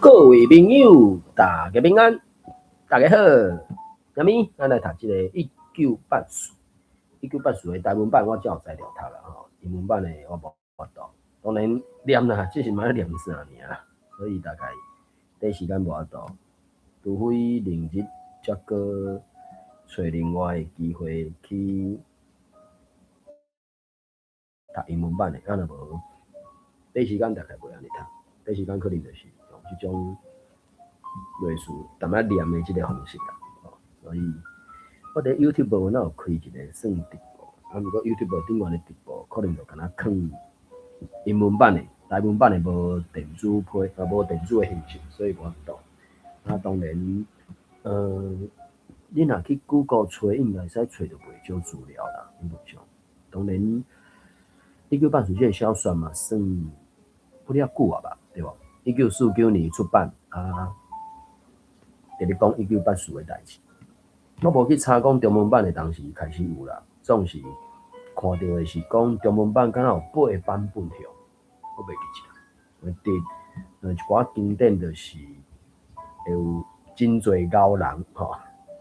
各位朋友，大家平安，大家好。啥物？咱来读这个1984。1984的台文版我才有材料读啦吼，英文版的我无法度。当然念啦，只是嘛念啥尔，所以大概短时间无法度。除非另日才搁找另外的机会去读英文版的，若无短时间大概袂安尼读。短时间可能就是用这种类似淡仔念的这个方式啦。所以我伫 YouTube 我有开一个算直播，不过 YouTube 顶面的直播可能就敢若放英文版的，台文版的无电子配，无电子的形式，所以无法度。当然，你若去 Google 找，应该使找到袂少资料啦，基本上。当然，1984这个小说嘛，算不了久啊吧，对无？1949年出版啊，直咧讲1984的代志。我无去查讲中文版的当时开始有啦，总是看到的是讲中文版敢若有8个版本条，我袂记起来。一寡经典就是会有真侪高人吼，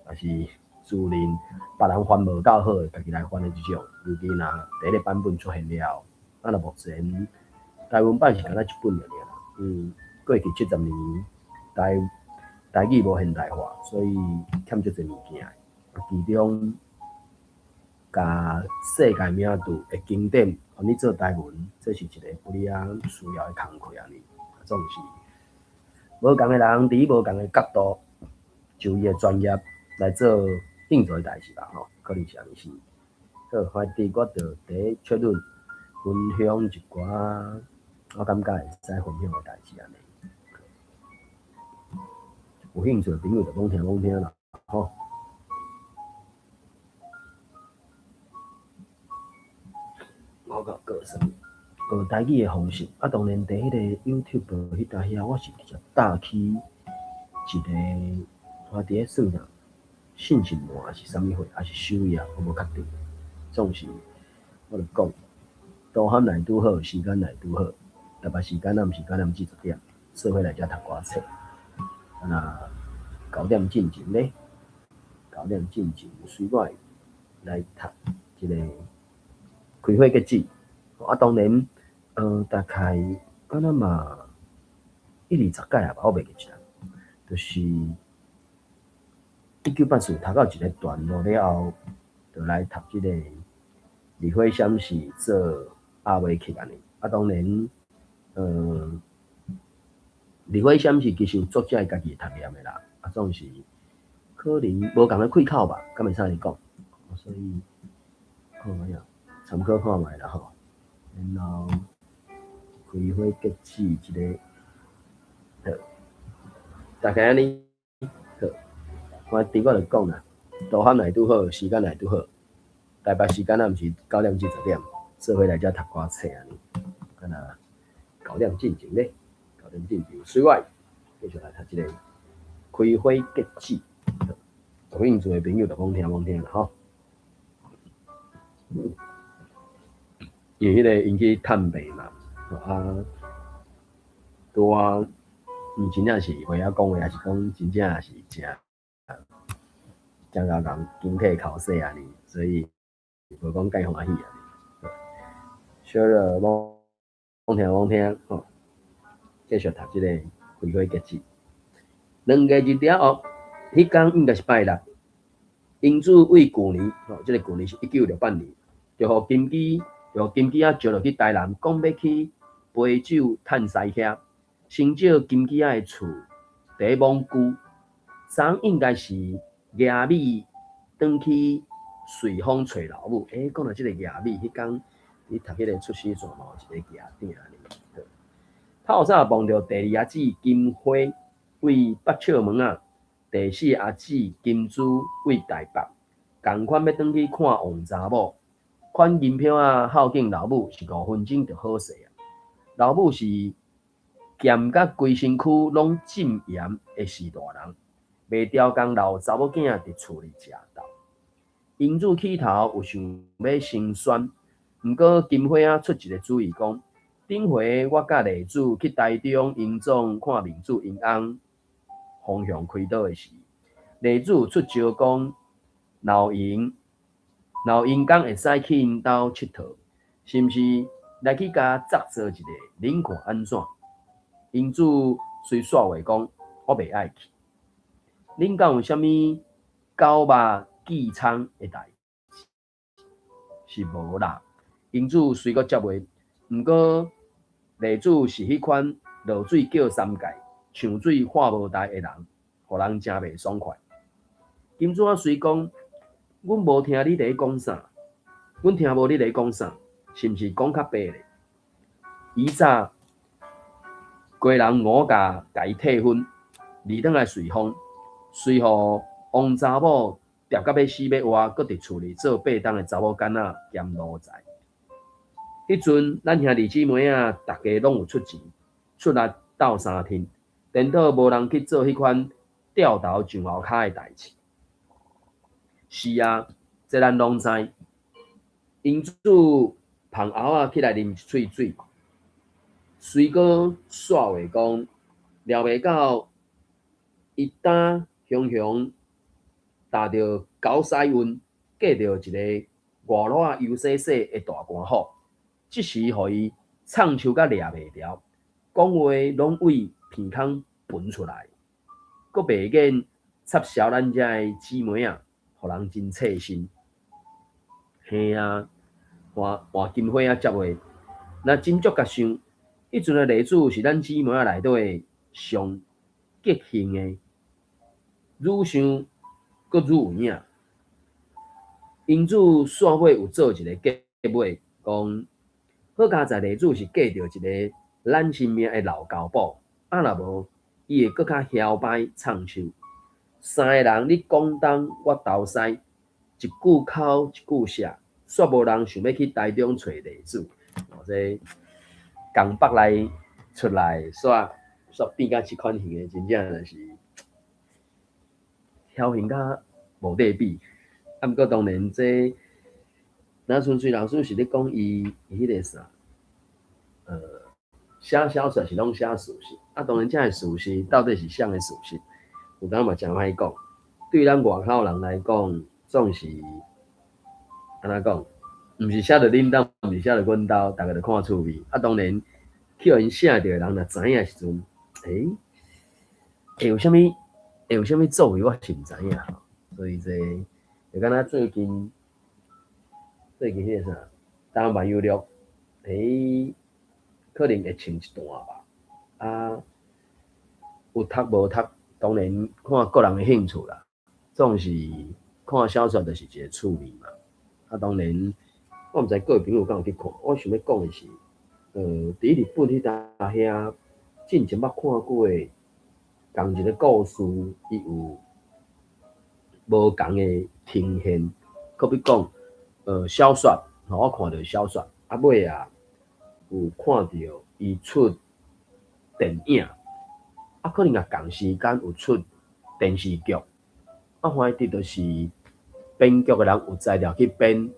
也是自认别人翻无够好，家己来翻的这种。尤其若第一个版本出现了，若目前台文版是敢若一本尔啦。过去70年台语无现代化，所以欠足侪物件。其中，甲世界名著的经典，互你做台文，这是一个不哩需要的工课呢。总是无共的人，伫无共的角度，就伊的专业来做应做的代志吧。可能是安尼是。好，反正我就第一确认分享一寡我感觉会使分享的代志安尼。有兴趣的朋友就讲听啦，吼。我甲教什么？学台语的方式。当然，伫迄个 YouTube 迄搭遐，我是直接打去一个，我伫咧算啥，信息栏还是啥物货，还是首页，我无确定。总是，我就讲，都喊来拄好，时间来拄好，特别时间毋是9点至10点，做伙来遮读寡册。9点进前咧，9点进前随我来读一个开会结子。当然，大概敢若嘛1、20届啊吧，我袂记起来。就是1984读到一个段落了后，就来读这个李慧香是做阿维克安尼。当然，李慧香是其实作者家己读念的啦，总是可能无共个开口吧，敢会使安尼讲。所以，好呀，参考看卖啦吼。然后开会结子一个，好，大概安尼。好，反正我就讲啦，都喊来拄好，时间来拄好。台北时间毋是9点至10点，做伙来遮读寡册安尼。敢若9点进前咧，9点进前，随我继续来读这个开会结子。有兴趣的朋友就讲听啦吼。因迄个因去探病嘛，拄啊，真正是话讲话，还是讲真正是真甲人经体考试安尼，所以无讲介欢喜安尼。小了讲听吼，继续读这个开会结子。2月2日哦，迄天应该是拜六，英主为旧年这个旧年是1968年，就互金鸡招落去台南，讲要去陪酒趁西客。先借金鸡的厝第一罔居，昨应该是夜米转去瑞丰找老母。讲到这个夜米，迄天你读迄个出师传嘛，有一个夜店安尼。透早碰到第2阿姊金花为北笑门啊，第4阿姊金珠为台北，同款要转去看王查某。款银票啊，孝敬老母是5分钟就好势啊。老母是咸甲规身躯拢浸盐的士大人，袂调工老查某囝伫厝里食斗。英主起头有想要升宣，毋过金花啊出一个主意讲，顶回我甲丽子去台中营总看明子因翁方向开倒的时，丽子出招讲闹营讲会使去因兜佚佗，是毋是来去甲作做一个，恁看安怎？因子虽煞话讲我袂爱去，恁敢有啥物狗肉寄仓的代志？是无啦。因子虽阁接话，毋过丽子是迄款落水叫三界，上水化无大的人，互人真袂爽快。金主仔虽讲，阮无听你咧讲啥，阮听无你咧讲啥，是毋是讲较白咧？以早家人我甲伊退婚，离倒来随风，随互王查某trou到要死要活，搁伫厝里做八当的查某囡仔兼奴才。迄阵，咱兄弟姊妹啊，大家拢有出钱，出力斗相天，颠倒无人去做迄款掉头上后骹的代志。是啊，这咱拢知。因子捧喉仔起来啉一喙水，虽阁煞话讲，料袂到伊打雄雄踏着高屎运，嫁着一个外赖油洗洗的大官府。即时，互伊唱秋甲掠袂牢，讲话拢为鼻孔喷出来，阁袂瘾插销咱遮的姊妹啊，互人真刺心。嘿啊，换金花啊接话，若真足甲想，迄阵的例子是咱姊妹啊内底上激兴的，愈想阁愈有影。因子煞尾有做一个结尾，讲。好佳在例子是嫁着一个咱身边的老交宝，啊若无，伊会搁较嚣摆唱秋。三个人你讲东我斗西，一句口一句舌，煞无人想要去台中找例子。这江北来出来，煞变甲即款型的，真正就是侥幸甲无得比。啊，毋过当然这。那纯粹老师是咧讲伊迄个啥，写小说是拢写事实，啊，当然这个事实到底是啥个事实，有当嘛真歹讲。对咱外口人来讲，总是安怎讲，毋是写着恁兜，毋是写着阮兜，大家就看趣味。啊，当然叫因写着的人若知影时阵，会有啥物作为，我是毋知影。所以这就敢若最近迄个啥，台湾娱乐，可能会穿一段吧。啊，有读无读，当然看个人的兴趣啦。总是看小说，就是一个趣味嘛。啊，当然，我毋知各位朋友敢有去看。我想要讲的是，伫日本迄搭遐，之前捌看过的同一个故事，伊有无同的呈现。可比讲。小说，我看到小说，啊尾啊有看到伊出电影，啊可能也同时间有出电视剧，啊反正就是编剧的人有材料去编，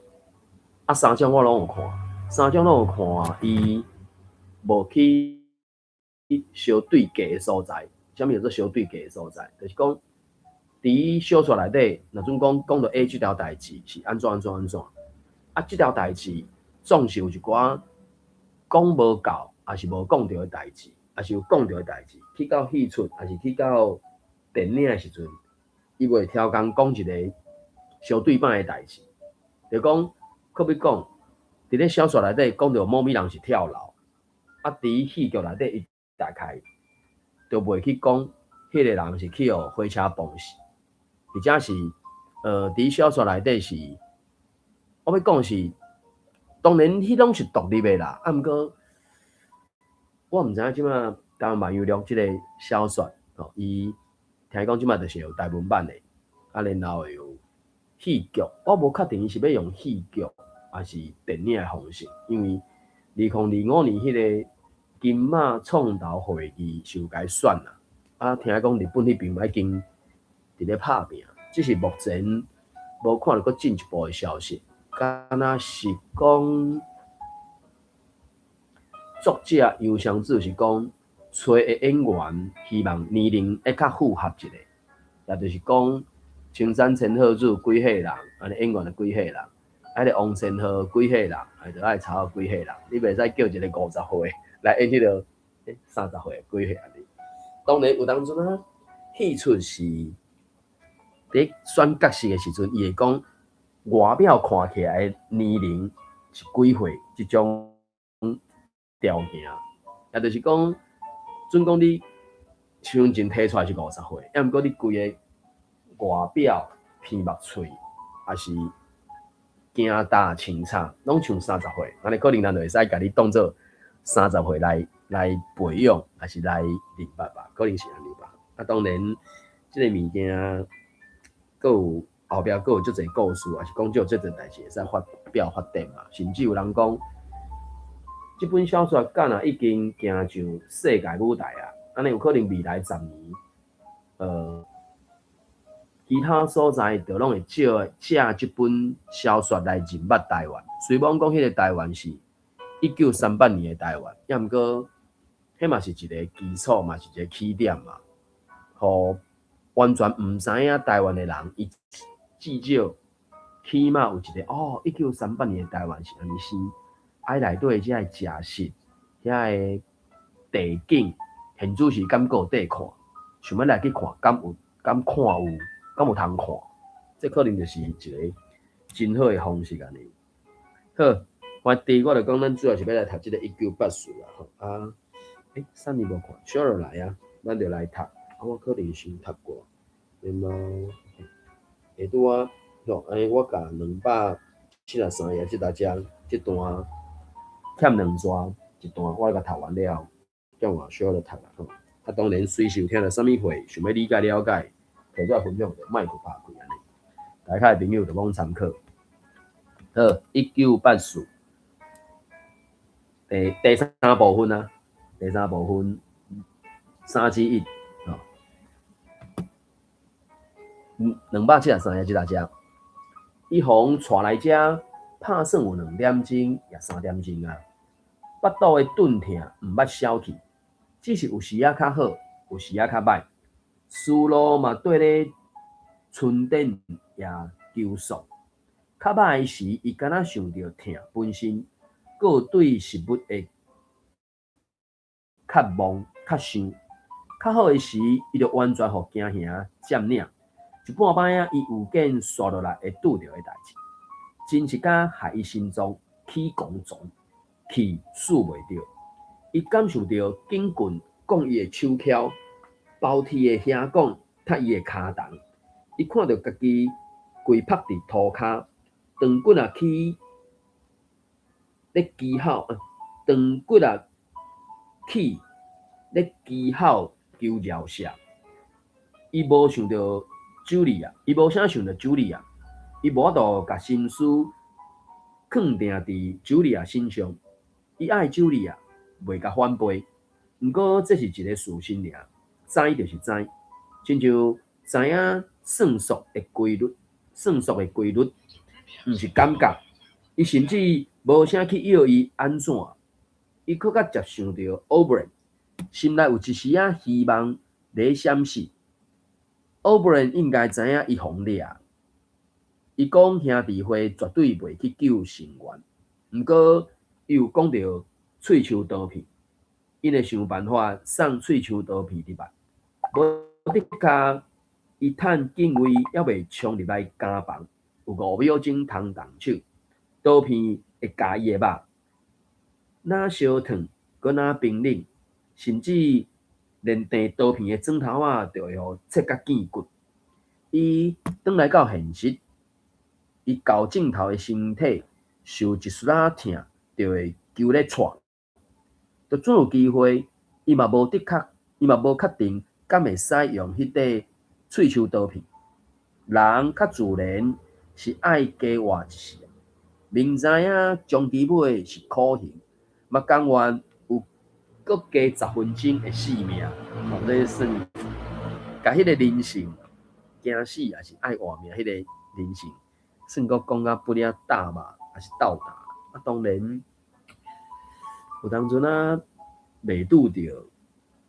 啊三种我拢有看，三种拢有看，伊无去相对价的所在，啥物叫做相对价的所在？就是讲，伫小说内底，若准讲到 A 这条代志是安怎，啊，这条代志总是有一寡讲无够，还是无讲到的代志，还是有讲到的代志，去到戏出，还是去到电影的时阵，伊袂超工讲一个相对版的代志。就讲，可比讲，伫咧小说内底讲到某物人是跳楼，啊，伫戏剧内底伊大概就袂去讲迄个人是去互火车崩死，或者是伫小说内底是。我要讲是，当然迄拢是独立的啦。啊，毋过我毋知影即马台湾漫游录即个小说，伊听讲即马就是有台文版的，啊，然后有戏剧。我无确定伊是要用戏剧还是电影的方式，因为2025年迄个金马创投会议是有该选啦。啊，听讲日本迄边已经伫咧拍拼，只是目前无看到佫进一步的消息。敢若是讲作者优相志是讲，找的演员希望年龄会较符合一个，也就是讲，青山千鹤子几岁人，安尼演员就几岁人，啊个王千鹤几岁人，就爱差几岁人，你袂使叫一个50岁来演迄个30岁几岁安尼。当然有当阵啊，戏出是伫选角色的时阵，伊会讲外表看起来的年龄是几岁，即种条件，也就是讲，准讲你身份证摕出来是50岁，抑毋过你规个外表、鼻目喙，还是行大清楚，拢像30岁，安尼可能咱就会使甲你当做30岁来培养，还是来认捌吧？可能是安尼吧。啊，当然，即个物件，佫有后壁佫有足侪故事，还是讲就足侪代志会使发展嘛。甚至有人讲，即本小说敢若已经行上世界舞台啊，安尼有可能未来10年，其他所在就拢会借即本小说来认捌台湾。虽讲迄个台湾是1938年的台湾，抑毋过，迄嘛是一个基础，嘛是一个起点嘛。互完全毋知影台湾的人，伊至少起码有一个1938年的台湾是安尼生，啊内底遮个食食，遐个地景，现主是敢有底看，想要来去看，敢有通看，这可能就是一个真好的方式安尼。好，我第我就讲，咱主要是要来读这个1980啦吼啊，啥物无看，小落来啊，咱就来读。我可能先读过，然后下拄啊，安尼我甲273页即大只即段欠2刷一段，我甲读完了，叫我小就读啦吼。啊，当然随时有听到啥物话，想要理解了解，摕出来分享就莫去拍开安尼。大家的朋友就讲参考。好，1984第3部分啊，第3部分3之1。273页即大只，伊互带来遮，拍算有2点钟，也3点钟啊。腹肚的顿痛，毋捌消去，只是有时仔较好，有时仔较歹。思路嘛对咧春点也求索。较歹的时，伊敢若想着痛本身，阁有对食物的渴望、较想。较好的时，伊就完全互惊吓占领。一半摆啊，伊有见刷落来会拄着的代志，真一假害伊心脏起狂撞，气死袂着。伊感受到警棍讲伊的手铐，包铁的遐讲踢伊的骹重。伊看到家己跪趴伫涂骹，长骨啊起咧鸡吼，长骨啊起咧鸡吼求饶赦。伊无想到茱莉亚，伊无啥想到茱莉亚，伊无法度甲心思放定伫茱莉亚身上。伊爱茱莉亚，袂甲反背。毋过这是一个事实尔，知就是知，亲像知影算术的规律，毋是感觉。伊甚至无啥去要伊安怎，伊搁较接想着 O'Brien， 心内有一丝仔希望咧闪烁。O'Brien 应该知影伊互掠，伊讲兄弟会绝对袂去救成员，毋过伊有讲到喙鬚刀片，伊会想办法送喙鬚刀片入来，无的确伊趁警卫还袂冲入来家房，有5秒钟通动手，刀片会夹伊的肉，哪烧烫，搁哪冰冷，甚至连电刀片的砖头仔就会互切甲见骨。伊转来到现实，伊后镜头的身体受一丝仔痛，就会揪咧踹。就总有机会，伊嘛无确定敢会使用迄块喙鬚刀片。人较自然是爱加活一世，明知影终其尾是苦刑，嘛甘愿有搁加10分钟的性命，这算甲迄个人性惊死，也是爱活命迄个人性，算搁讲啊不了大嘛，还是斗大。啊，当然，有当阵啊，未拄着，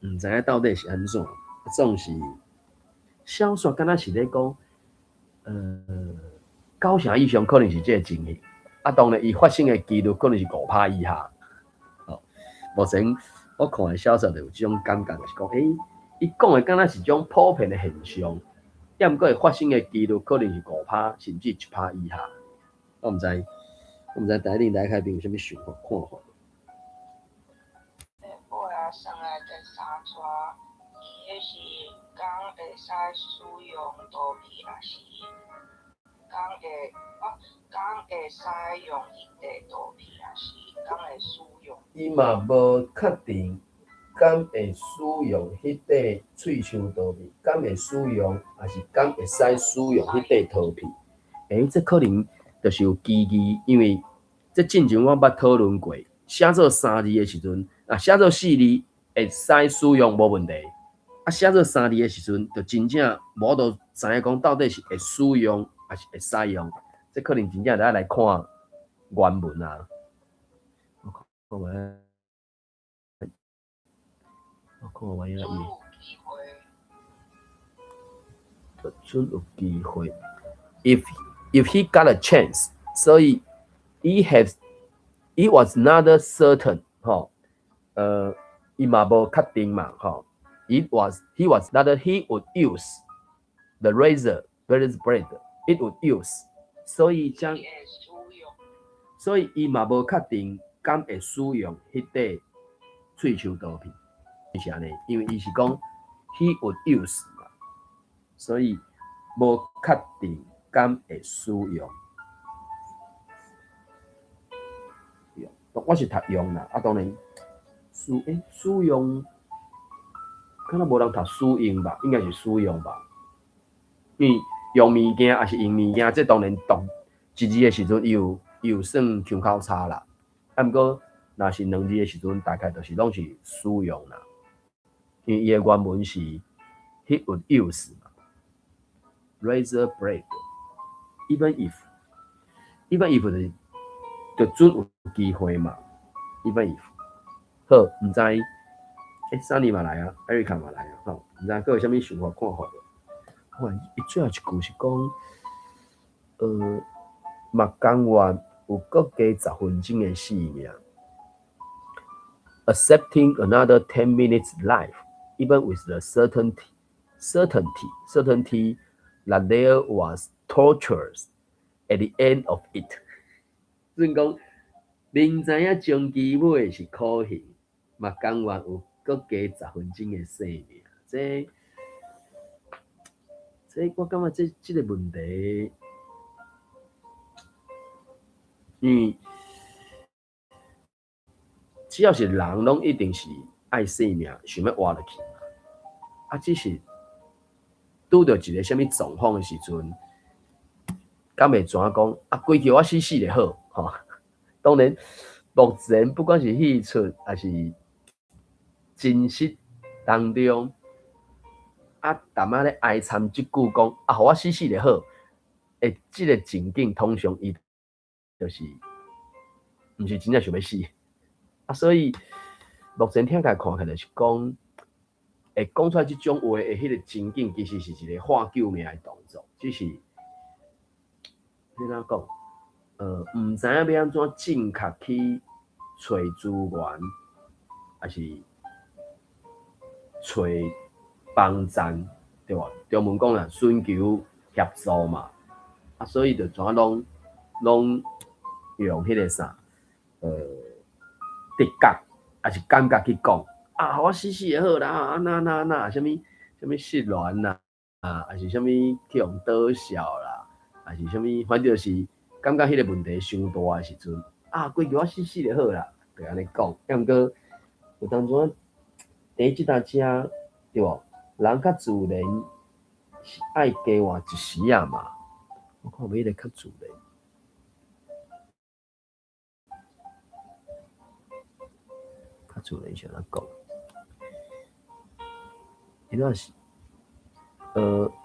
毋知影到底是安怎，总是小说敢若是咧讲，九成以上可能是这个情形，啊，当然伊发生的几率可能是5%以下。哦，目前我看的小说就有这种感觉，就是讲，伊讲的敢若是种普遍的现象，也毋过会发生的几率可能是5%甚至1%以下。我毋知台顶台开边有啥物想法看法？我啊，上来第三撮，伊迄是讲会使使用刀片，还是讲会使用迄块刀片，还是讲会使用？伊嘛无确定，敢会使用迄块喙枪刀片，敢会使用，还是敢会使使用迄块刀片？这可能就是有机遇，因为这进前我捌讨论过，写做3字的时阵，写做4字会使使用无问题，写做3字的时阵，就真正无都知影讲到底是会使用还是会使用，这可能真正得来看原文啊。我看完了准有机会。If he got a chance， 所以 it was not certain， 伊嘛无确定嘛，he was not he would use the razor blade， it would use， 所以伊嘛无确定敢会使用迄块喙枪刀片，是安尼，因为伊是讲 he would use 嘛，所以无确定敢会使用。我是读用啦，当然使用，可能无人读使用吧，应该是使用吧。因为用物件还是用物件，这当然读一字的时阵，伊有算腔口差啦。毋过若是2字的时阵，大概就是拢是使用啦。因为伊的原文是 he would use 嘛 ，razor blade。even if 就准有机会嘛 ，even if。好，毋知Sunny 嘛来啊 ，Erica 嘛来啊，毋知各有啥物想法看法？伊最后一句是讲，嘛甘愿有搁加10分钟的性命 ，accepting another 10 minutes life, even with the certainty that there was tortures at the end of it。所以讲，明知影终期尾是苦刑，嘛甘愿有搁加10分钟的生命。这我感觉这个问题，只要是人，拢一定是爱生命，想要活落去。只是拄到一个什么状况的时阵，敢会怎讲？规矩我死就好，当然，目前不管是戏出还是真实当中。淡仔咧哀惨即句讲，互我死就好。即个情景通常伊就是毋是真正想要死。所以目前听起来看起来就是讲，会讲出来即种话的迄个情景，其实是一个化救命的动作，只是你怎讲？毋知影要安怎正确去找资源，还是找帮站，对吧？中文讲啦，寻求协助嘛。所以就怎拢用迄个啥，直觉还是感觉去讲，我死就好啦，那，什么失恋啦，还是什么去用倒笑啦，还是什么，反正就是感觉迄个问题伤大的时阵，规矩我死就好啦，就安尼讲。毋过有当阵第一即搭车，对无？人较自然是爱加活一时啊嘛。我看袂个较自然，较自然是安怎讲？伊那是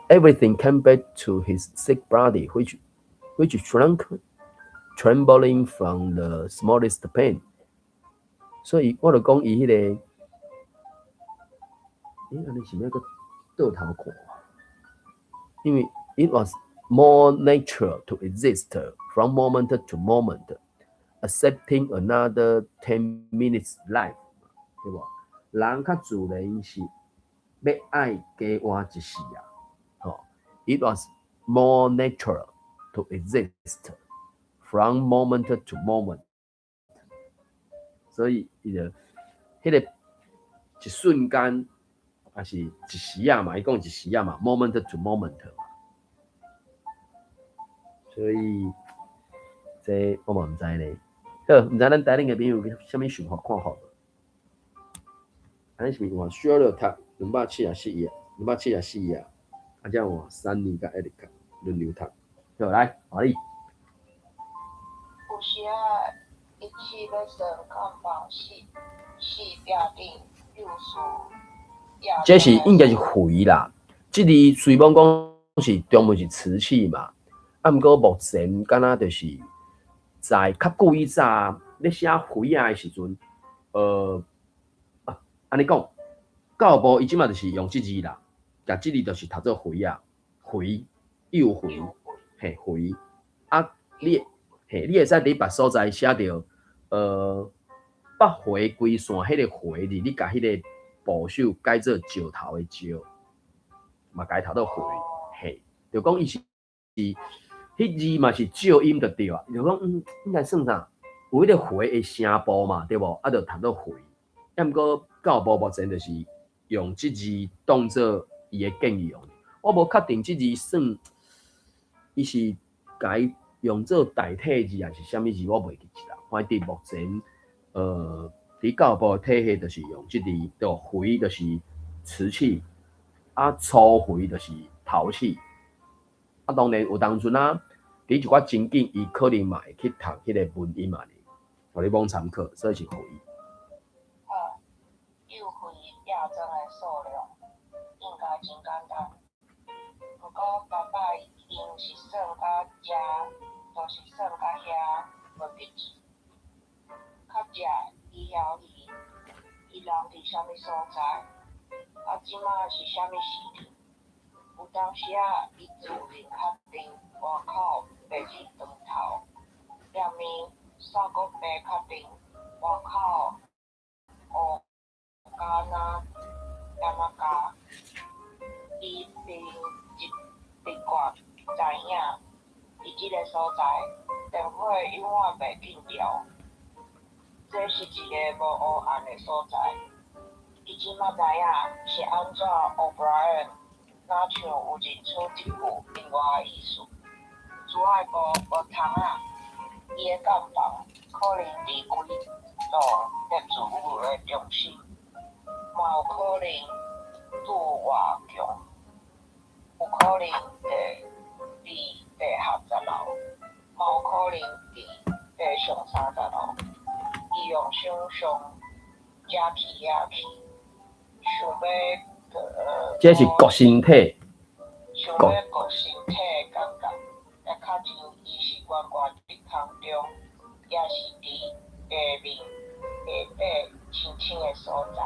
everything came back to his sick body, which trembling from the smallest pain. 所以我就讲伊迄个，安尼是要个倒头看，因为 it was more natural to exist from moment to moment, accepting another 10 minutes life， 对无？人较自然是要爱加活一世啊。吼 ，it was more natural to exist from moment to moment， 所以伊就迄个一瞬间，还是一时啊嘛，伊讲一时啊嘛 ，moment to moment 嘛，所以这我嘛毋知咧。好，毋知咱台顶嘅朋友有啥物想法看法？安尼是毋是换需要了读274页，274页，啊，这换3年甲1日读，轮流读。好，来，华丽。有时啊，一起要算看房四标定幼数。这是应该是回啦，即字虽然讲是中文是瓷器嘛，啊，毋过目前敢若就是在较久以早咧写回啊的时阵，安尼讲，教育部伊即马就是用即字啦，甲即字就是读做回啊，回又回，嘿回，啊你会使伫别所在写着北回归线迄个回字，你甲迄个部首改做石头的石，嘛改读到回，嘿，就讲伊是迄字嘛是照音就对啊，就讲应该算啥？有迄个回的声部嘛，对无？啊，就读到回。啊，毋过教育部目前就是用即字当做伊的建议用。我无确定即字算伊是改用做代替字还是啥物字，我袂记啦。反正目前伫教育部的体系就是用即字，就回就是瓷器，啊粗回就是陶器。啊，当然有当阵啊，伫一寡情景，伊可能嘛会去读迄个文音嘛，互你帮参考，所以是回。又回亚征的数量应该真简单，不过爸爸因是算到遮，就是算到遐无笔记，较食伊晓伊人伫啥物所在，啊即马是啥物时阵？有当时啊，伊自认确定外口白日长头，连面煞阁袂确定外口乌加那干那加，伊并直觉知影，伫即个所在电火永远袂紧调，这是一个无黑暗的所在。伊即马知影是安怎 O'Brien 哪像有认出一句另外的意思。主爱部无通啊，伊的感房可能伫几路业主有的中心，嘛有可能拄外强，有可能伫地下10楼，嘛有可能伫地上30楼。伊用想象遮去遐去，想要这是国身体，想要顾身体的感觉，也较像伊是悬悬伫空中，也是伫地面下底深深的所在。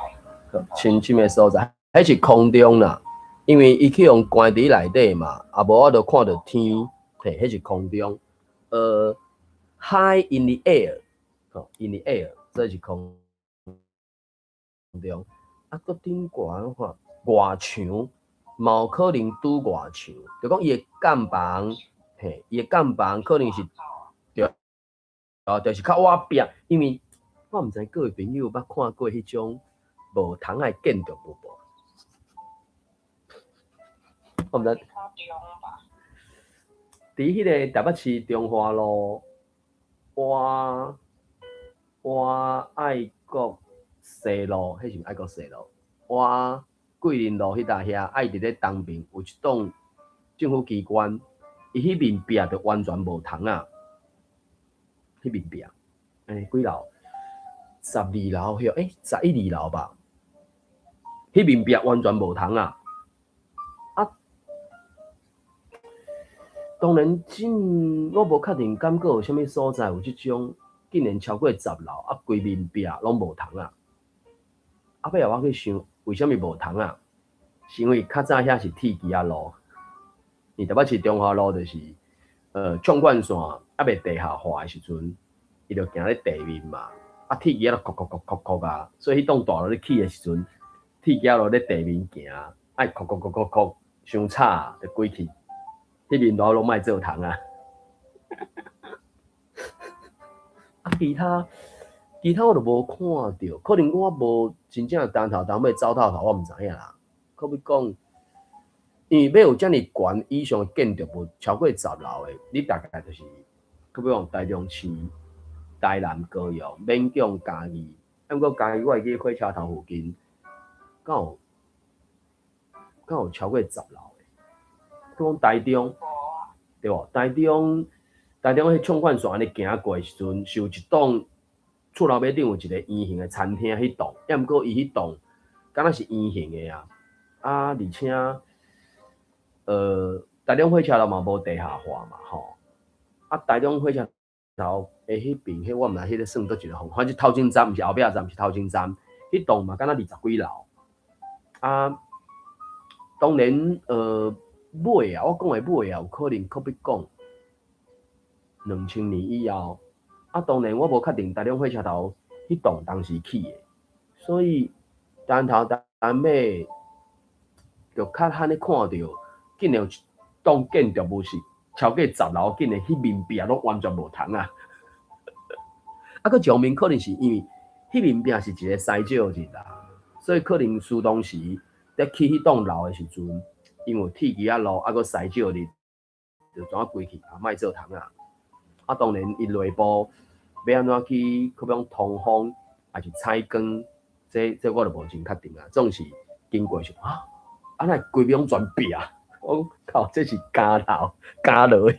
深深的所在，迄是空中啦，因为伊去用关伫内底嘛，啊无我就看到天，嘿，迄是空中。high in the air， in the air， 这是空中。啊，搁顶悬看外墙，嘛有可能拄外墙，就讲伊的间房，嘿，伊的间房可能是对，就是较瓦壁，因为我毋知各位朋友捌看过迄种无窗的建筑无？我毋知。伫迄个台北市中华路爱国西路，迄是爱国西路，桂林路迄搭遐，爱伫咧东边有一栋政府机关，伊迄面壁就完全无窗啊，迄面壁，几楼？12楼迄11、2楼吧，迄面壁完全无窗啊。当然，我无确定，敢阁有啥物所在有即种竟然超过10楼，啊，规面壁拢无窗啊！啊，尾我去想，为什么无窗啊？是因为较早遐是铁枝仔路，你台北市中华路就是纵贯线还未地下化的时阵，伊就行咧地面嘛，啊，铁枝仔就哭啊，所以迄栋大楼咧起的时阵，铁枝仔路咧地面行，爱哭，伤吵就过去，迄面路拢莫做窗啊。啊，其他我都无看到，可能我无真正当头尾走透透，我毋知影啦。可比讲，因为要有遮尔悬以上的建筑物超过10楼的，你大概就是，可比讲台中市、台南、高雄、勉强嘉义，啊，毋过嘉义我会记火车头附近，敢有超过10楼的。讲台中，对无？台中迄纵贯线安尼行过的时阵，是有一栋厝楼尾顶有一个圆形的餐厅，迄栋，也毋过伊迄栋敢若是圆形的啊，而且台中火车头嘛无地下化嘛吼，啊台中火车头的迄边，迄我毋知迄个算倒一个方，反正头前站毋是后壁站，是头前站，迄栋嘛敢若20几楼，啊，当然尾啊，我讲的尾啊，有可能可比讲2000年以后。啊，当然我无确定台中火车头迄栋当时起的，所以单头单尾就较罕咧看到，竟然有一栋建筑物是超过10楼，竟然迄面壁拢完全无窗啊！啊，佮上面可能是因为迄面壁是一个西照日啦，所以可能苏当时在起迄栋楼的时阵，因为铁枝仔路啊佮西照日，就怎啊规去啊，莫做窗啊！啊，当然伊内部要安怎去，可比讲通风还是采光，这我就无真确定啊。总是经过是啊，啊那规边拢全壁啊！我靠，这是家落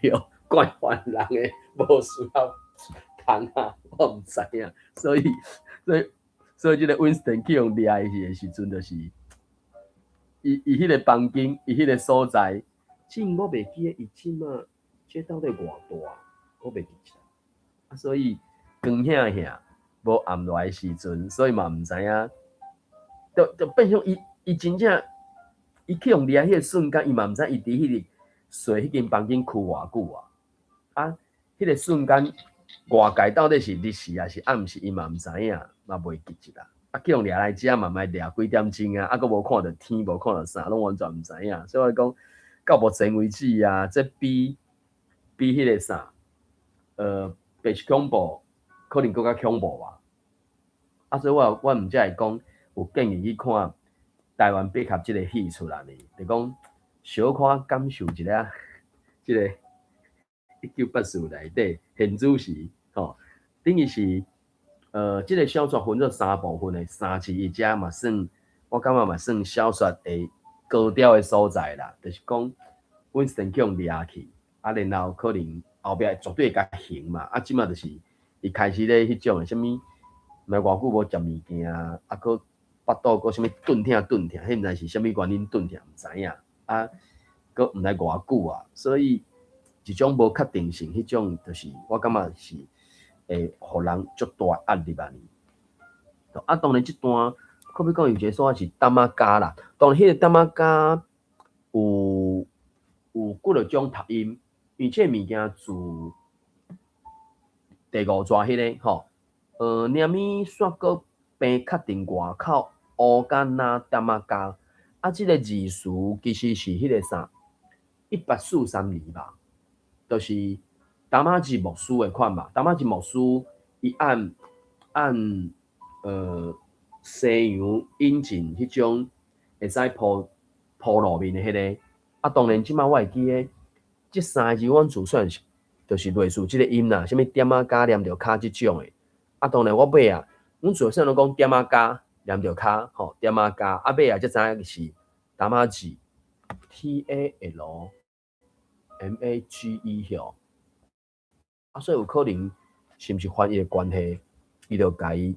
哟，怪烦人的，无需要窗啊，我毋知影。所以这个 Winston 去用掠的时阵，就是伊迄个房间，伊迄个所在，真我袂记得伊即马这到底偌大，我袂记起来。啊，所以光遐无暗来的时阵，所以嘛毋知影，就变成伊真正伊去用掠迄个瞬间，伊嘛毋知伊伫迄个睡迄间房间哭偌久啊！啊，迄个瞬间外界到底是日时还是暗时，伊嘛毋知影，嘛袂记起来。啊，去用掠来遮慢慢掠几点钟啊，啊，佫无看到天，无看到啥，拢完全毋知影。所以我讲到目前为止啊，这比迄个啥，白色恐怖可能佫较恐怖吧。啊，所以我毋才会讲有建议去看台湾八甲即个戏出来呢，就讲小可感受一下即个1984内底现主时吼，等于是即个小说分做3部分的，3集一家嘛算，我感觉嘛算小说的高调的所在啦，就是讲 Winston 去用掠去，啊，然后可能后壁绝对会甲刑嘛，啊，即马就是伊开始咧迄种的什物，咪偌久无食物件啊，啊，佫腹肚佫什物顿疼，迄毋知是啥物原因顿疼，毋知影啊，佫毋知偌久啊，所以一种无确定性，迄种就是我感觉是会互人足大压力啊！啊，当然即段可比讲有一个说法是淡仔家啦，当然迄个淡仔家有几落种读音，因为这物件自第5抓迄个吼，念咪煞个变确定外口乌干那淡仔家，啊，即个字词其实是迄个啥1843年吧。就是达玛吉牧师的款吧，达玛吉牧师伊按西洋引进迄种会使铺路面的迄个，啊，当然即摆我会记得，即3个字阮自算是就是类似即个音啦，啥物点仔加念着卡即种的，啊，当然我尾啊，阮自算拢讲点仔加念着卡，吼，点仔加，啊尾啊才知影是达玛吉 TALMAGE 吼。啊，所以有可能是毋是翻译的关系，伊就甲伊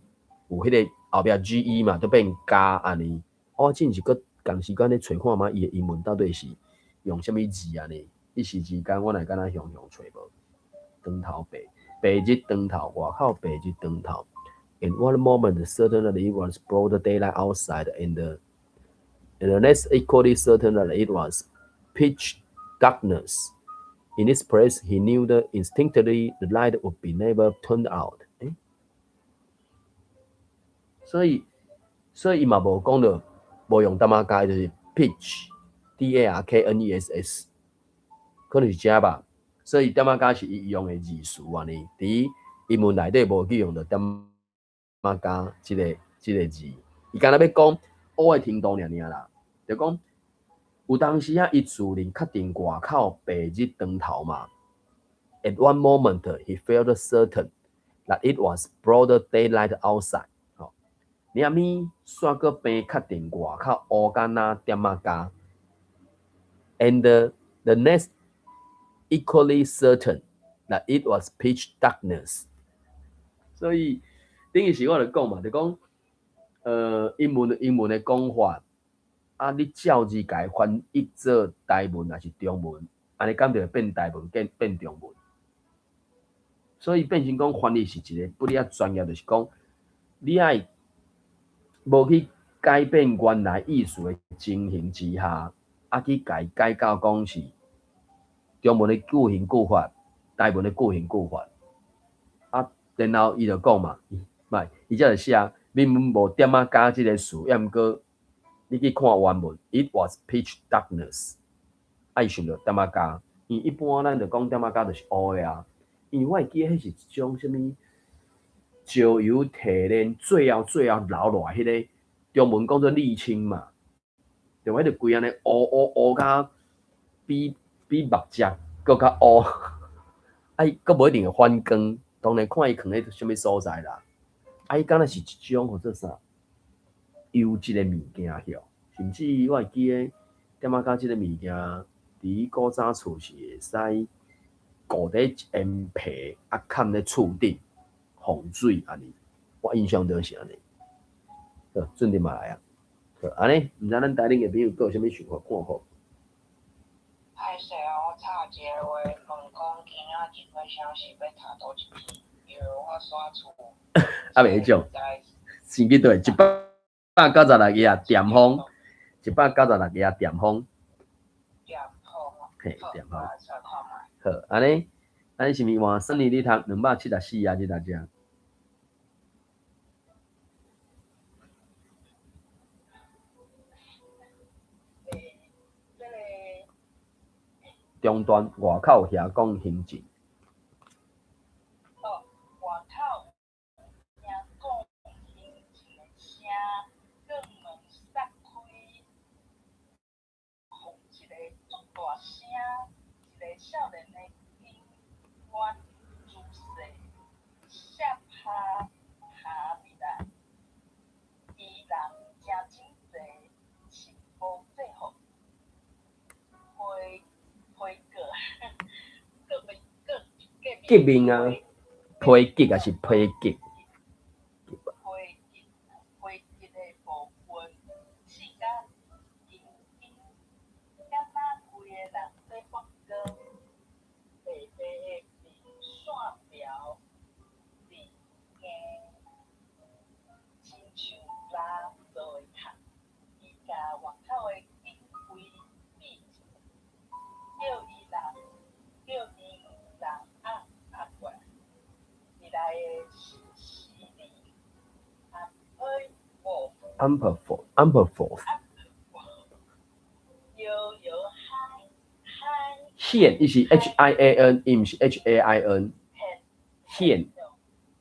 有迄个后壁 GE 嘛，都变加安尼。我真是佫共时间咧找看嘛，伊的英文到底是用啥物字安尼？一时之间我来敢若想找无，长头白。白日当头，外口白日当头。In one moment, certain that it was broad daylight outside, and the next equally certain that it was pitch darkness. In this place, he knew that instinctively the light would be never turned out. 所以嘛无讲到无用淡仔加，就是 pitch，D-A-R-K-N-E-S-S， 可能是这吧。所以淡仔加是伊用的字词安尼，伫英文内底无去用到淡仔加即个字。伊敢若要讲乌的程度尔啦，就讲有当时啊，伊自认确定外口白日当头嘛。At one moment, he felt certain that it was broad daylight outside. 你阿咪煞个变确定外口乌干那点仔加 ，and the next equally certain that it was pitch darkness。所以等于是我就讲嘛，就讲英文的讲法，啊，你照字改翻译做台文还是中文，安尼敢就会变台文变中文。所以变成讲翻译是一个不哩专业，就是讲你爱无去改变原来意思的情形之下，啊去改到讲是中文的句型句法，台文的句型句法，啊，然后伊就讲嘛，伊才就写明明无点仔加即个词，抑毋过你去看原文 ，it was pitch darkness， 啊伊想着点仔加，因一般咱就讲点仔加就是乌的啊。因为我会记得迄是一种什物石油提炼最后留落来迄个中文讲做沥青嘛，就迄个规安尼乌甲比目汁搁较乌，啊伊搁无一定会反光，当然看伊藏喺什物所在啦。啊伊敢若是一种或者啥优质的物件晓，甚至我会记得点仔加即个物件，伫古早厝是会使。固伫一层皮啊，盖咧厝顶防水安尼，我印象中是安尼。好，准点嘛来啊！好，安尼，毋知咱台顶嘅朋友有啥物想法看法？歹势啊！我插一个话，问讲今仔日我想是要读倒一篇，因为我刷厝。啊，袂种，先去对196页点风，196页点风。嘿，点风。好，安尼，是毋是换算你读274啊？即大只。中段外口遐讲行进。外口遐讲行进的声，更门撒开，吼一个足大声，一个少年的警官姿势，摔下入来，伊人真侪，是无制服，革命啊，批击还是批击？批击的部分，是甲紧紧，敢若规个人在放歌，白白的面线条，面硬，亲像蜡做的壳，伊甲外口的警徽比，叫伊人按过来，伊内的是死字。Amperforth，现，伊是 HIAN， 伊毋是 HAIN。现，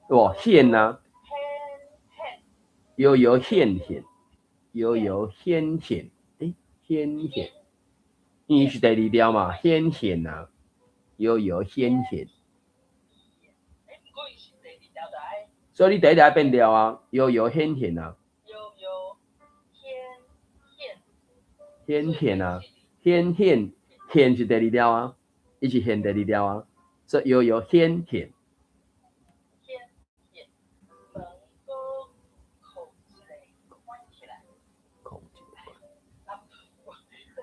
哇，现啊！悠现，诶，现，伊是第二条嘛，现啊，悠现。所以你第一条变调啊，悠现啊。现啊，现是第二条啊，伊是现第二条啊，所以悠现。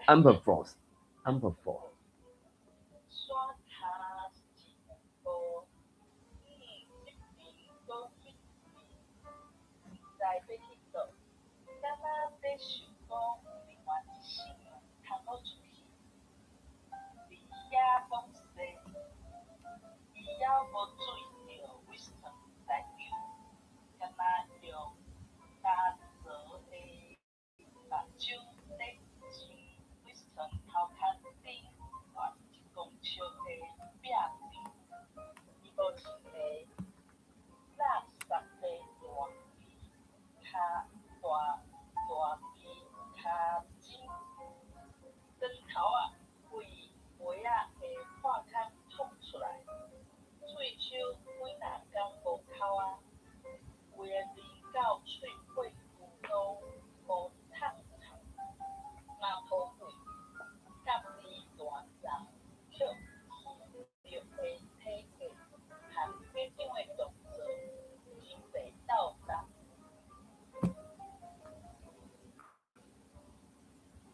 Amperforth。想讲另外一世通好出去，伫遐讲说，伊还无水着Winston 来游，敢若用加做的目睭咧前Winston 头壳顶换一公尺的壁面，伊无一个垃圾的大机，较大机较尖，光头啊为鞋仔的破孔捅出来，喙手几若工无扣啊，规个面到喙尾都无烫烫，马头鬼甲伊大张跳起着的体格，和迄种的动作，真袂斗当。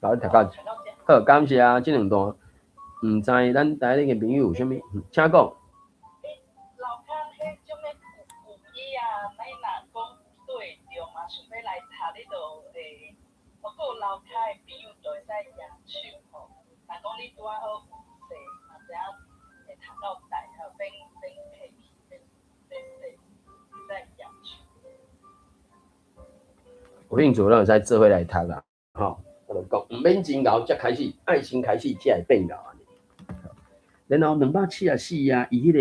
老师读到好，感谢啊，这两段，毋知咱台恁个朋友有啥物，请讲。老坑迄种的古语啊，咱若讲对着嘛，想要来读，你就会，包括老坑的朋友就会使扬手吼。若讲你拄啊好有势，嘛知影会读到大学免客气，免使扬手。有兴趣咱会使做伙来读啦，吼。我就讲，毋免真熬才开始，爱先开始才会变熬安尼。然后274啊，伊迄个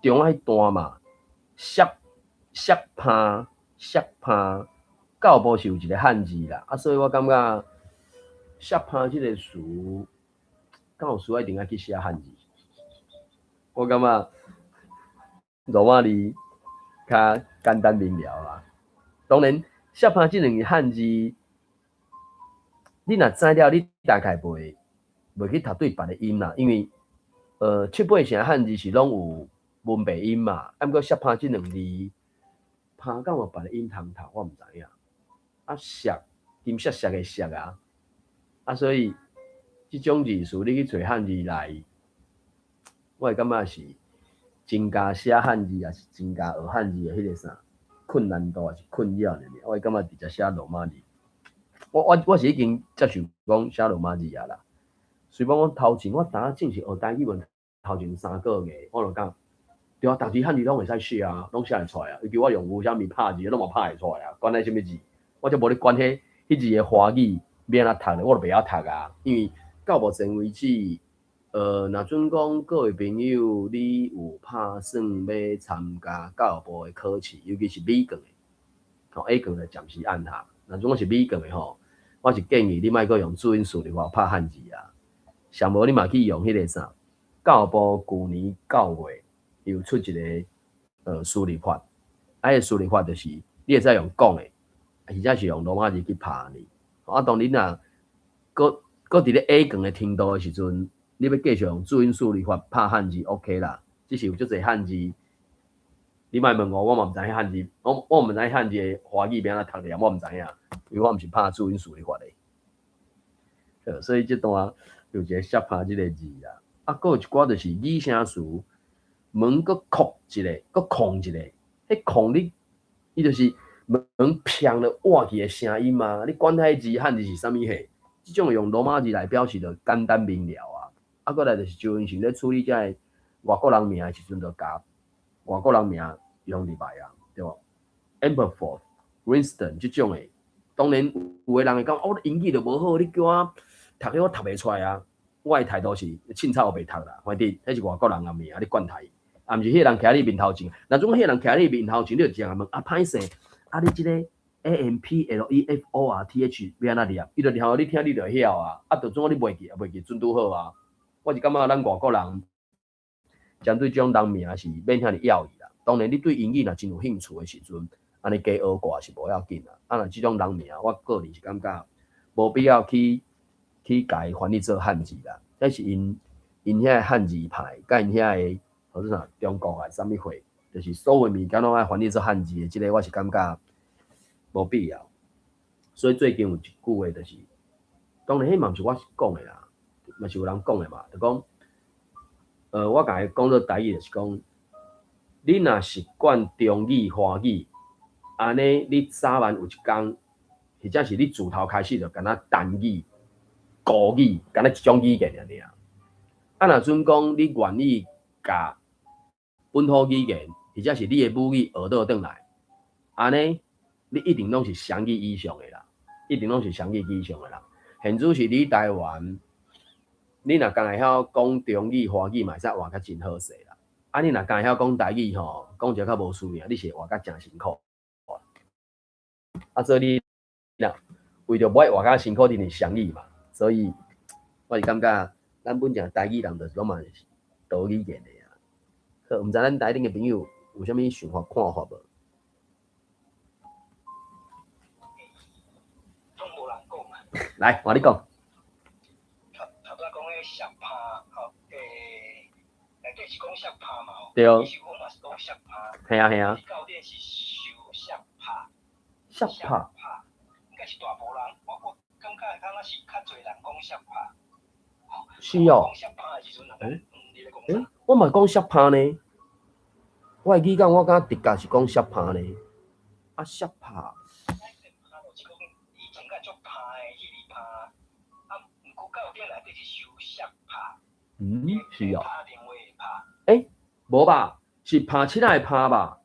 中啊迄段嘛，削拍，到部是有一个汉字啦，啊，所以我感觉削拍即个词，敢有需要一定要去写汉字？我感觉罗马字较简单明了啦。当然，削拍即两个汉字。你若知了，你大概袂去读对别的音啦，因为7-8成汉字是拢有文白音嘛，啊，毋过削拍即两字，拍敢有别的音通读，我毋知影。啊，削金削削的削啊，所以即种字词你去找汉字来，我会感觉是增加写汉字，也是增加学汉字的迄个啥困难度，也是困扰的。我会感觉直接写罗马字。我是已经接受讲写罗马字啊啦。虽然我头前我当正是学台语文头前3个月，我就讲，对啊，逐字汉字拢会使写啊，拢写会出来啊。尤其我用有啥物拍字，拢嘛拍会出来啊。管迄什么字，我就无咧管迄字的华语要安怎读咧，我就袂晓读啊。因为到目前为止，若准讲各位朋友你有打算要参加教育部的考试，尤其是美国的，A 卷的暂时按下。若准讲是美卷的吼。我是建议你莫阁用注音数理化拍汉字啊，上无你嘛去用迄个啥，教育部去年9月有出一个数理法，迄个数理法就是你会使用讲的，而且是用罗马字去拍呢。啊，当然啦，搁伫咧 A 卷的程度的时阵，你要继续用注音数理法拍汉字 OK 啦，只是有足侪汉字，你莫问我嘛毋知迄汉字，我毋知汉字的华语要安怎读咧，我毋知影。因为我毋是拍注音数理法的，所以这段有一个削拍这个字啦。啊，佫有一寡就是拟声词，门佫扩一个，佫空一个，迄空伊就是门砰了挖起的声音嘛。你管迄字汉字是啥物货，这种用罗马字来表示就简单明了啊。啊，佫来就是周文成咧处理这外国人名的时阵，就加外国人名用入来啊，对无 ？Amberforth、Winston 这种的。当然，有个人会讲，哦，英语就无好，你叫我读迄我读袂出来啊。我的态度是凊彩我袂读啦，反正迄是外国人的名，你管他，啊，毋是迄个人徛你面头前。若种迄个人徛你面头前，你就直接问啊，歹势，啊，你即个 AMPLEFORTH 要安怎念？伊就念互你听，你就晓啊。啊，就总你袂记，准拄好啊。我是感觉咱外国人针对这种人名是免遐尼要伊啦。当然，你对英语若真有兴趣的时阵。安尼加学挂是无要紧啦。啊，若即种人名，我个人是感觉无必要去甲伊翻译做汉字啦。这是因遐汉字派，甲因遐个或者啥中国啊啥物货，就是所有物件拢爱翻译做汉字的，即个我是感觉无必要。所以最近有一句话就是，当然迄嘛毋是我讲的啦，嘛是有人讲的嘛，就讲我甲伊讲做台语就是讲，你若习惯中语、华语。安尼，你早晚有一天或者是你自头开始就敢若单语、国语，敢若一种语言尔。啊，若准讲你愿意甲本土语言，或者是你的母语学倒转来，安尼你一定拢是双语以上的啦，一定拢是双语以上的啦。现主是你台湾，你若敢会晓讲中语、华语，嘛会使活甲真好势啦。啊，你若敢会晓讲台语吼，讲一较无输赢，你是活甲真辛苦。啊，所以你若为着不爱活甲辛苦，一定是双语嘛。所以我是感觉，咱本正台语人就是拢嘛是多语言的啊。好，毋知咱台顶的朋友有啥物想法看法无？拢无人讲嘛。来，换你讲。头仔讲迄摔拍，吼，内底是讲摔拍嘛吼。对。伊是我嘛是讲摔拍。系啊系啊。到底是受摔拍。摔拍。应该是大部人，我感觉敢若是较侪人讲摔拍。是哦。讲摔拍的时阵，你咧讲啥？我嘛讲摔拍呢。我的语感我感觉直觉是讲摔拍呢。啊，摔拍。是哦。无吧？是拍七仔的拍吧？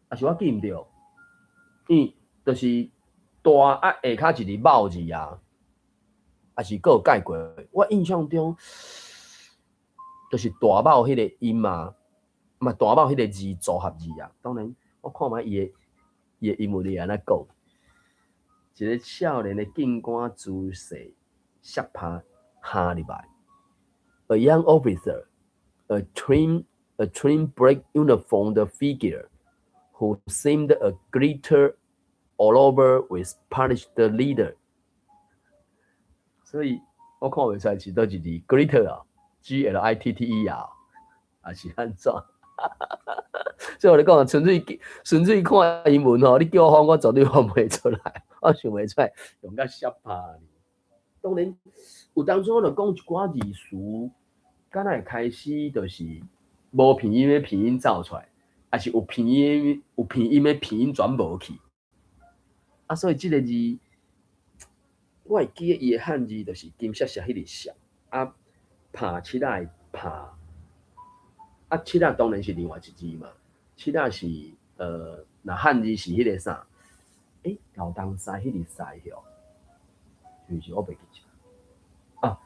啊，是我记毋着。就是大啊下骹一个卯字啊，啊是佫有改过。我印象中，就是大卯迄个音嘛，嘛大卯迄个字组合字啊。当然，我看卖伊的英文是安怎讲。一个少年的警官姿势摔拍下入来。A young officer, a trim black uniformed figure, who seemed a glitter all over with polished leather. 所以我看袂出来是倒一字 glitter 啊 ，G-L-I-T-T-E 啊，还是安怎？所以我咧讲，纯粹看英文吼，你叫我翻，我绝对翻袂出来，我想袂出来用甲摔拍。当然，有当初我就讲一寡字词，敢若会开始就是无拼音的拼音走出来，还是有拼音的拼音转无去。啊，所以即个字，我会记得伊的汉字就是金闪闪迄个闪，啊，拍七仔拍，啊，七仔当然是另外一字嘛，七仔是那汉字是迄个啥？老东西迄个西吼，就是我袂记起来。啊，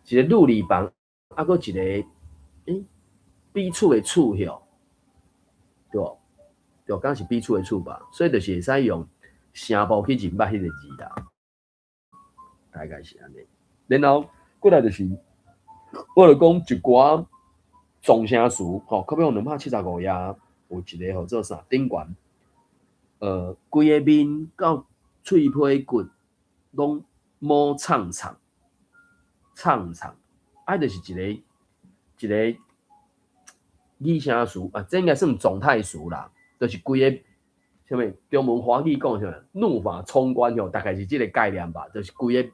一个陆里房，啊，搁一个笔触的触吼，对无？对，敢是笔触的触吧？所以就是会使用声部去认捌迄个字啦，大概是安尼。然后过来就是，我就讲一寡撞声词，吼，可比用275页，有一个号做啥？顶悬，规个面到喙皮骨拢摸苍苍，就是一个语声词啊，这应该算状态词啦，就是规个什么中文华语讲什么怒发冲冠吼，大概是这个概念吧，就是规个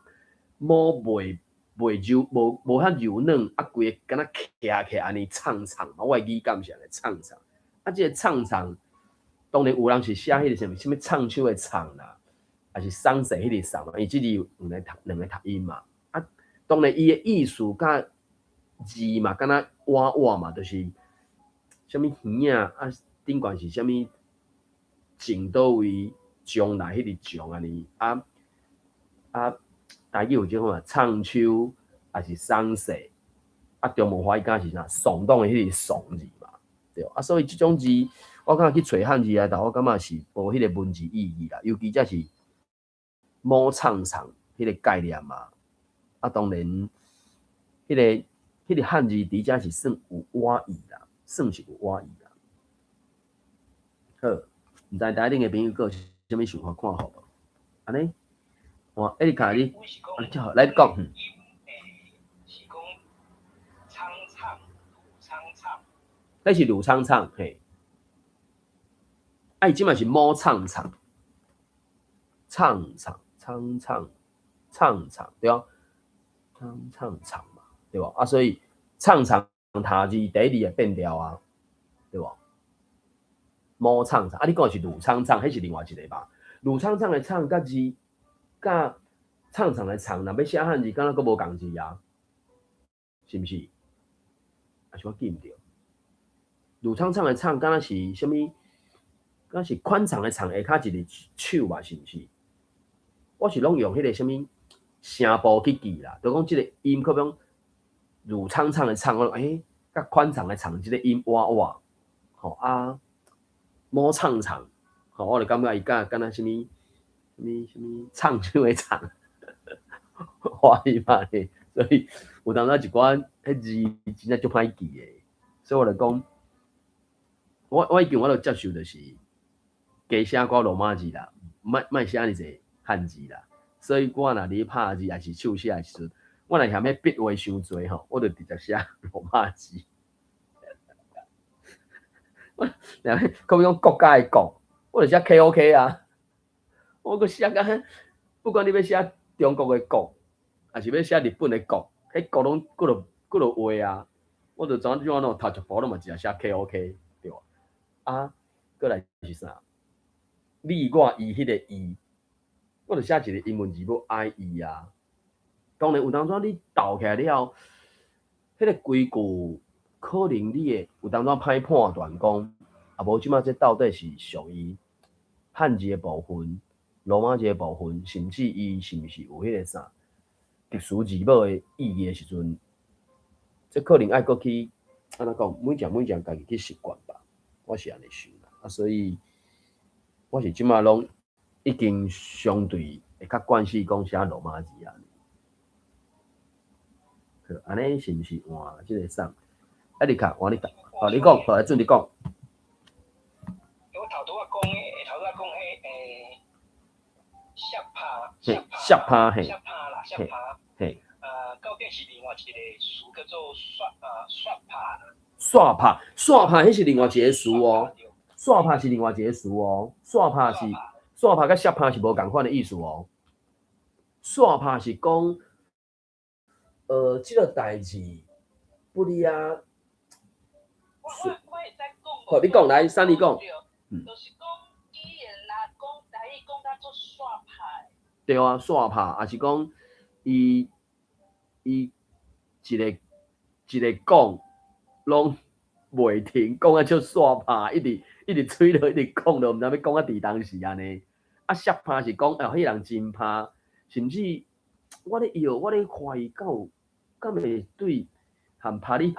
摸袂柔，无遐柔软，啊，规个敢若徛起安尼苍苍，我的语感是安尼苍苍，啊，这个苍苍。当然有人是写迄个什么唱秋的唱啦，还是桑葚迄个桑嘛，伊即字有两个读音嘛。啊，当然伊的意思甲字嘛，敢若碗嘛，就是什么鱼啊，顶悬是什么种倒位将来迄个将安尼啊，台语有种嘛，唱秋还是桑葚，啊，中文话伊敢是啥耸动的迄个耸字嘛，对啊，所以即种字。我感觉去找汉字啊，但我感觉是无迄个文字意义啦，尤其这是摸唱场迄个概念嘛。啊，当然，迄个汉字底下是算有歪意啦，算是有歪意啦。好，毋知台顶的朋友有啥物想法看法无？安尼，哇，艾丽卡你，你好，来讲。是讲苍苍，苍苍。那是鲁苍苍，嘿。伊即嘛是摸唱唱，对啊，唱嘛，对吧？啊，所以唱读字第一字会变调啊，对吧？毛唱唱，啊，你讲是鲁唱唱，迄是另外一个吧？鲁唱唱的唱甲字，甲唱唱的唱，若要写汉字，敢若佫无共字啊？是毋是？还是我记毋着？鲁唱唱的唱，敢若是啥物？敢若是宽长的长下骹一个手吧？是毋是？我是拢用迄个啥物声部去记啦，就讲即个音，可比讲鲁唱唱的唱，我甲宽长的长即个音哇哇，吼啊，毛唱唱，吼，我就感觉伊敢若啥物唱唱的唱，华语嘛嘞，所以有当时一寡迄字真正足歹记的，所以我就讲，我已经我就接受就是加写寡罗马字啦，莫写尼济汉字啦，所以我若伫拍字还是手写的时阵，我若嫌迄笔画伤侪吼，我就直接写罗马字。然后可比讲国家的国，我就写 KOK 啊，我个写甲，不管你要写中国的国，还是要写日本的国，迄国拢佫落画啊，我就怎种那头一步拢嘛直接写 KOK 对吧？啊，过来是啥？你我伊迄个伊，我就写一个英文字母 IE 啊。当然有当阵你倒起来了，迄个规句可能你会有当阵歹判断讲，啊无即马这到底是属于汉字的部分、罗马字的部分，甚至伊是毋是有迄个啥特殊字母的意义的时阵，这可能爱搁去安怎讲，每件家己去习惯吧。我是安尼想啦，啊，所以我是即马拢已经相对会较惯势讲写罗马字啊。安尼是毋是换即个送？啊，你看，换你讲，哦，你讲，好，准你讲。我头拄仔讲迄，削拍嘿，嘿，究竟是另外一个词叫做刷拍，迄是另外一个词哦。刷拍是另外一个词哦。刷拍甲削拍是无共款的意思哦。刷拍是讲，即个代志不哩啊。我会再讲。好，你讲来，三你讲。就是讲，语言啦，讲台语讲甲做刷拍。对啊，刷拍，也是讲伊一个讲，拢袂停，讲啊就刷拍，一直吹落，一直讲落，毋知要讲啊伫当时安尼。啊，削拍是讲，迄人真拍，甚至我咧怀疑敢会对和拍你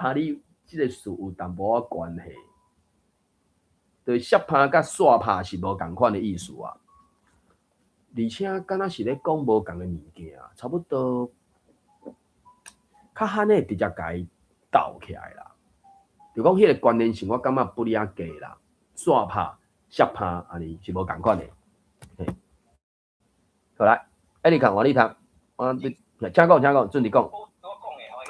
即个事有淡薄仔关系。对，削拍甲刷拍是无共款的意思啊。而且敢若是咧讲无共的物件，差不多较罕的直接甲伊斗起来啦。就讲迄个关联性，我感觉不哩啊低啦。刷拍、削拍安尼是无共款的。好来，你看，你听，请讲，准你讲。我讲的吼，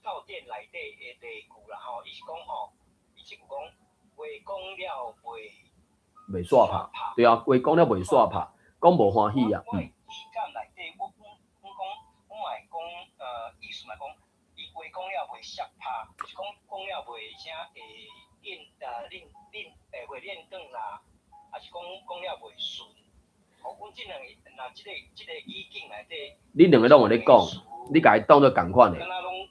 照电内底的例句啦吼，伊是讲吼，伊是讲话讲了袂刷拍，对啊，话讲了袂刷拍，讲无欢喜啊。我的意感内底，我嘛会讲，意思嘛讲，伊话讲了袂削拍，是讲了袂啥会练转啦，还是讲了袂顺。阮即两个，若即个语境内底，恁两个拢有咧讲，你甲伊当做共款的。敢若拢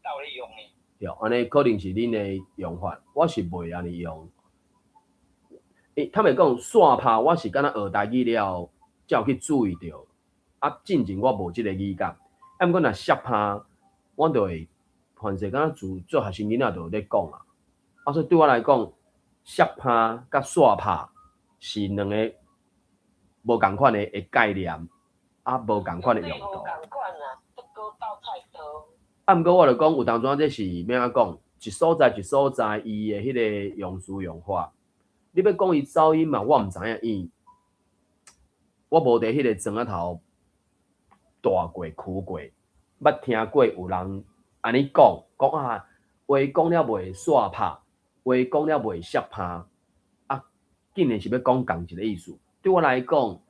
斗咧用的。对，安尼可能是恁的用法，我是袂安尼用。他们讲刷拍，我是敢若学台语了，才有去注意到。啊，进前我无即个语感。啊，毋过若削拍，我就会凡是敢若做学生囡仔就有咧讲啊。啊，所以对我来讲，削拍甲刷拍是两个无共款的概念，啊，无共款的用途。啊，毋过我就讲有当阵这是咩啊讲，一所在伊的迄个用词用法。你要讲伊走音嘛，我毋知影伊，我无伫迄个庄仔头大过、苦过，捌听过有人安尼讲啊，话讲了袂刷拍，话讲了袂削拍，啊，竟然是要讲共一个意思。对我来讲，话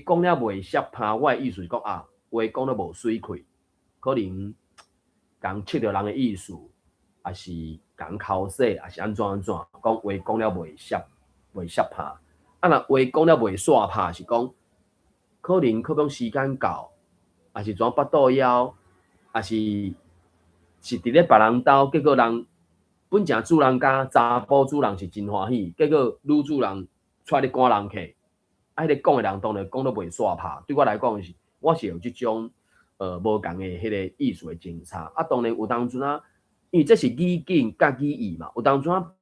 讲了袂削拍，我的意思是讲话讲了无水气，可能共切着人的意思，还是讲口水，还是安怎，讲话讲了袂适拍。啊，若话讲了袂煞拍，是讲可能时间到，还是怎巴肚枵，还是伫咧别人兜，结果人本正主人家查甫主人是真欢喜，结果女主人出咧赶人客，啊，迄个讲诶人当然讲得袂煞拍。对我来讲是，我是有即种无共诶迄个意思诶侦查。啊，当然有当阵啊，因为这是语境甲语义嘛，有当阵啊，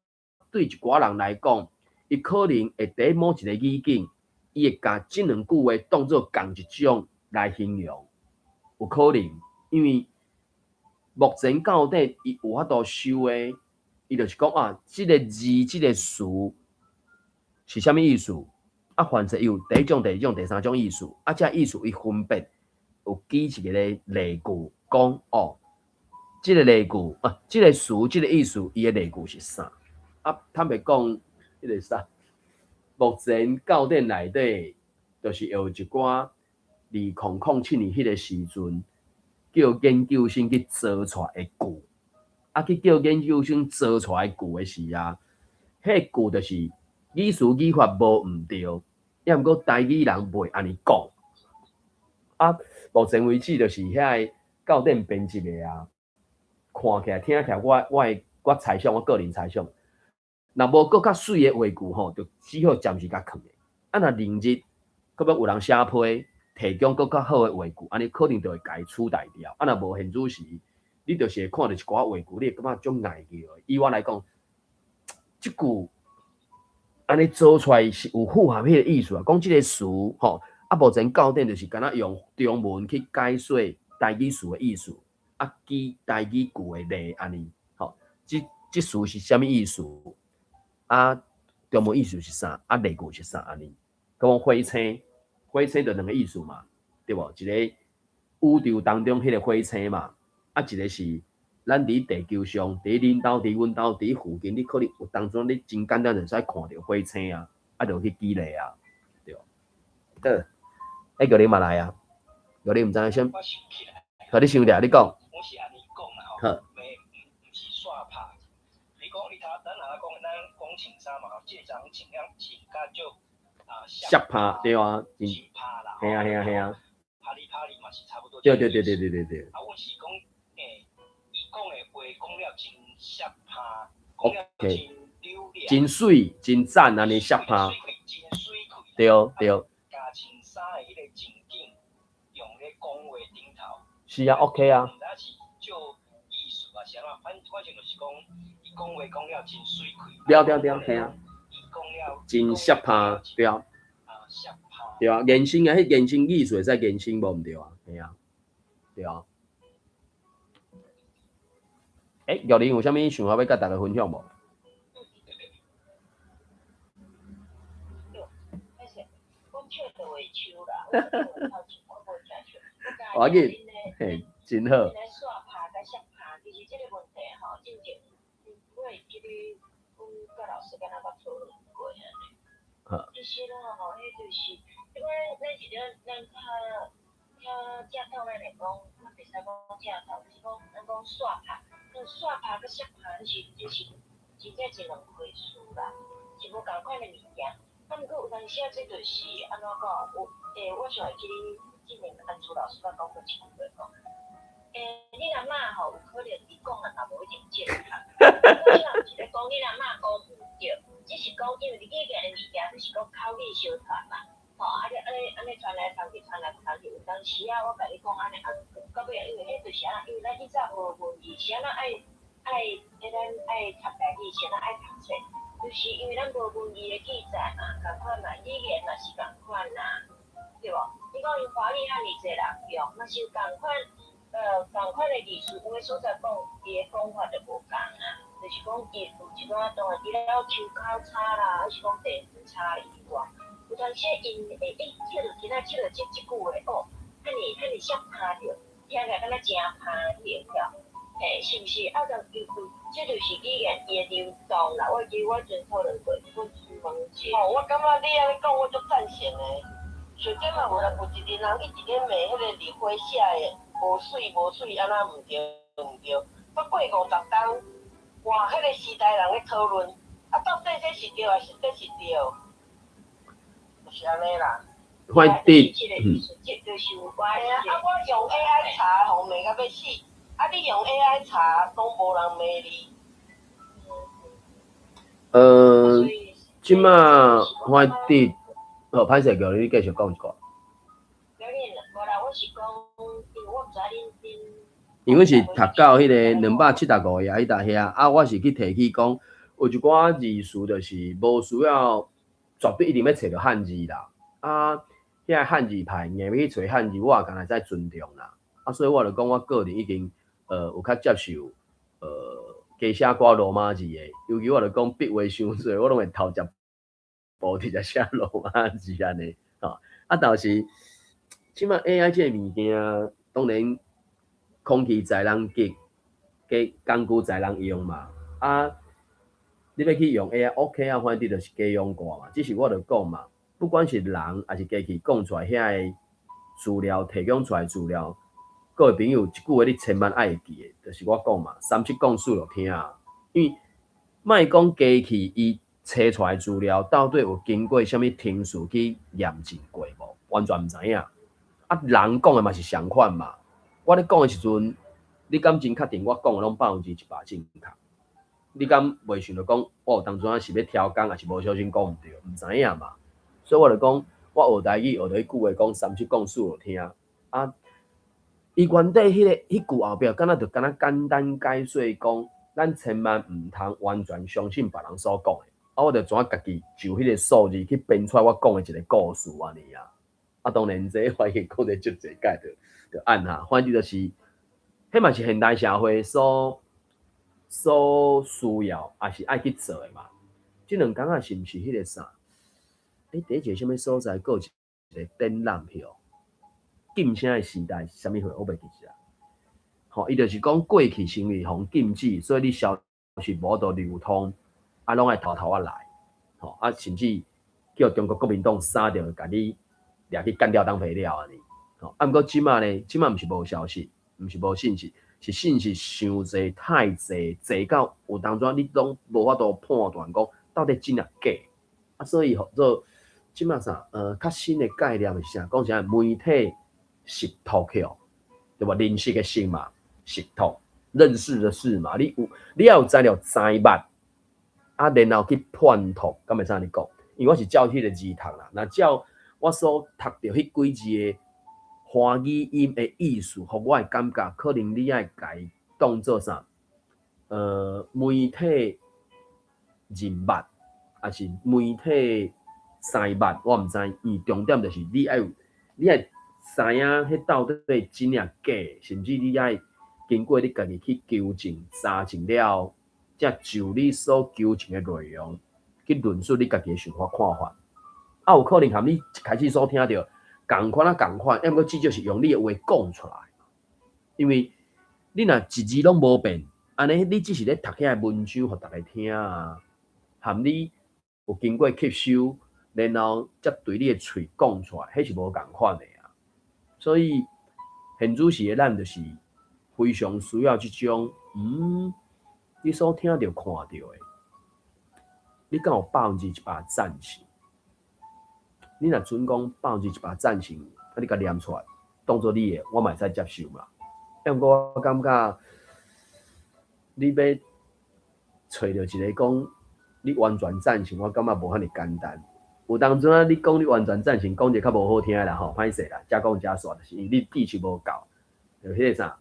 对一寡人来讲，伊可能会伫某一个语境，伊会甲即两句话当做共一种来形容，有可能，因为目前到底伊有法度收诶，伊就是讲啊，即个字、即个词是啥物意思？啊，反正有第一种、第二种、第三种意思，啊，这意思伊分别有举一个例句，讲哦，即个例句啊，即个词、即个意思，伊诶例句是啥？啊，坦白讲，迄个啥，目前教典内底，就是有一寡2007年迄个时阵，叫研究生去做出来的句，啊，去叫研究生做出来的句的时啊，迄句就是语词语法无毋对，也毋过台语人袂安尼讲。啊，目前为止就是遐个教典编辑的啊，看起来、听起来，我猜想，我个人猜想，若无搁较水的话句吼，就只好暂时甲藏的。啊，若明日搁要有人写批，提供搁较好的话句，安尼可能就会家取代掉。啊，若无现主时，你就是会看到一寡话句，你会感觉种碍叫的。以我来讲，即句安尼做出来是有符合迄个意思啊。讲即个词吼，啊，目前教典就是敢若用中文去解说台语词的意思，啊，记台语句的例安尼。吼，即词是啥物意思？啊，中文意思是啥？啊，例句是啥？安尼，讲火星就两个意思嘛，对无？一个宇宙当中迄个火星嘛，啊，一个是咱伫地球上，伫恁兜、伫阮兜、伫附近，你可能有当中你真简单就使看到火星啊，啊，就去举例啊，对。叫你嘛来啊，叫你毋知影先，我想起来，互你想着，你讲。我是安尼讲啦吼，袂毋是煞拍。你讲你咱讲穿衫嘛，即张穿甲就湿拍对啊，真拍啦，嘿啊，拍哩嘛是差不多。对。啊，我是讲伊讲的话讲了真湿拍，讲了真流利，真水真赞安尼湿拍，真水气，对。加穿衫的迄个情景，用咧讲话顶头。是啊 ，OK 啊。毋知是就意思啊，是安怎？反正就是讲，伊讲话讲了真水气。对，嘿啊。伊讲了真湿拍，对啊。湿拍。对啊，延伸啊，迄延伸意思会使延伸无毋对啊，嘿啊，对啊。玉玲有啥物想法要甲大家分享无？我紧，嘿，真好。煞拍甲湿拍，其实这个问题吼，真正我会记得阮甲老师敢若捌讨论过安尼。其实啦吼，迄就是因为咱是咱正统咱来讲，咱袂使讲正统，就是讲咱讲煞拍，煞拍甲湿拍是真正是两回事啦，是无共款的物件。啊，毋过有当时啊，这就是安怎讲？我想会记之前安珠老师捌讲过一句话讲，你阿嬷吼有可能你讲啊，也无一定正确。我即毋是咧讲你阿嬷讲毋对，只是讲因为你语言的物件，就是讲口语相传嘛。吼，安尼传来传去，有当时啊，我甲你讲安尼到尾因为迄就是啊，因为咱以前无文字，是安怎咱爱读台语，是安怎爱读册。就是因为咱无文字的记载嘛，共款嘛，语言嘛是共款啦，对无？你讲因华语遐尔济人用，嘛是有共款共款的意思，有诶所在讲伊诶讲法就无共啊，就是讲伊有一段当然伫了秋口差啦，还是讲地方差以外，有当时因会听到今仔即句话哦，遐尔湿拍着，听起来敢若真拍着了。是毋是？啊，就这就是语言伊的流动啦。我记得我阵讨论过，我我感觉你安尼讲，我足赞成的。首先嘛，有一个人伊一直骂迄个离婚写的无水，安怎毋对？不过50冬，个时代人咧讨论，啊，到底这是对还是这是对？就是安尼啦。反正就是有关系。啊，我用 AI 查，互骂到要死。啊，你用 AI 查，拢无人骂你。即马反正，歹势叫你继续讲一个。无啦，我是讲，因为我毋知恁。因为是读到迄个275页迄搭遐，啊，我是去提起讲，有一寡字词就是无需要绝对一定要找到汉字啦。啊，遐汉字派硬要去找汉字，我也敢若在尊重啦。啊，所以我就讲，我个人已经有较接受加写寡罗马字的，尤其我就讲笔画伤多，我拢会头一步直接写罗马字安尼。吼，啊，但是即马 AI 这个物件，当然。空气在人急，加工具在人用嘛。啊，你要去用 AI OK 啊，反正就是加用过嘛。只是我就讲嘛，不管是人还是机器讲出来遐个资料，提供出来资料，各位朋友一句话你千万爱记的，就是我讲嘛，3、7讲数就听啊。因为莫讲机器伊找出来资料，到底有经过什么程序去验证过无？完全唔知影。啊，人讲的嘛是相款嘛。我咧讲的时阵，你敢真确定我讲的拢100%正确？你敢袂想到讲，我当初是要挑工，还是无小心讲唔对，唔知影嘛？所以我就讲，我学台语学到迄句话讲3、7讲数就听啊。伊原底迄句后壁，敢若简单解说讲，咱千万唔通完全相信别人所讲的。啊，我就怎家己就迄个数字去编出来我讲的一个故事安尼啊。啊，当然这我已经讲得足侪解就按下，反正就是，迄嘛是现代社会所需要，也是爱去做的嘛。即两工仔是毋是迄个啥？第一个什么所在，有一个展览票，禁声的时代是啥物货？我袂记起来。吼，伊就是讲过去生理互禁止，所以你消息无得流通，啊，拢爱偷啊来。吼，啊，甚至叫中国国民党杀掉，甲你掠去干掉当肥料安尼。啊，毋过即马呢，即马毋是无消息，毋是无信息，是信息伤侪、太侪，侪到有当中你拢无法度判断讲到底真啊假。啊，所以做即马啥较新的概念是啥？讲啥媒体识图票，对吧？认识的识嘛，识图认识的事嘛。你要有资料知捌，啊，然后去判图，敢会啥你讲？因为我是照迄个字读啦，那照我所读到迄几字的。华语音的意思，互我的感觉，可能你爱家当做啥？媒体人物，还是媒体生物？我毋知。伊重点就是你爱知影迄到底真啊假，甚至你爱经过你家己去纠正、查证了，才就你所纠正的内容去论述你家己的想法看法。啊，有可能含你一开始所听到。共款，要毋过至少是用你的话讲出来，因为你若一字拢无变，安尼你只是咧读遐个文章，互大家听啊，含你有经过吸收，然后才对你的嘴讲出来，迄是无共款的啊。所以现主时的咱就是非常需要即种，你所听到、看到的，你敢有100%赞成？你若准讲100%赞成，啊，你甲念出来，当做你的，我嘛会使接受嘛。要毋过我感觉，你要找到一个讲你完全赞成，我感觉无遐尼简单。有当阵啊，你讲你完全赞成，讲一个较无好听啦，吼，歹势啦，假讲假说，就是因为你底气无够，就迄个啥，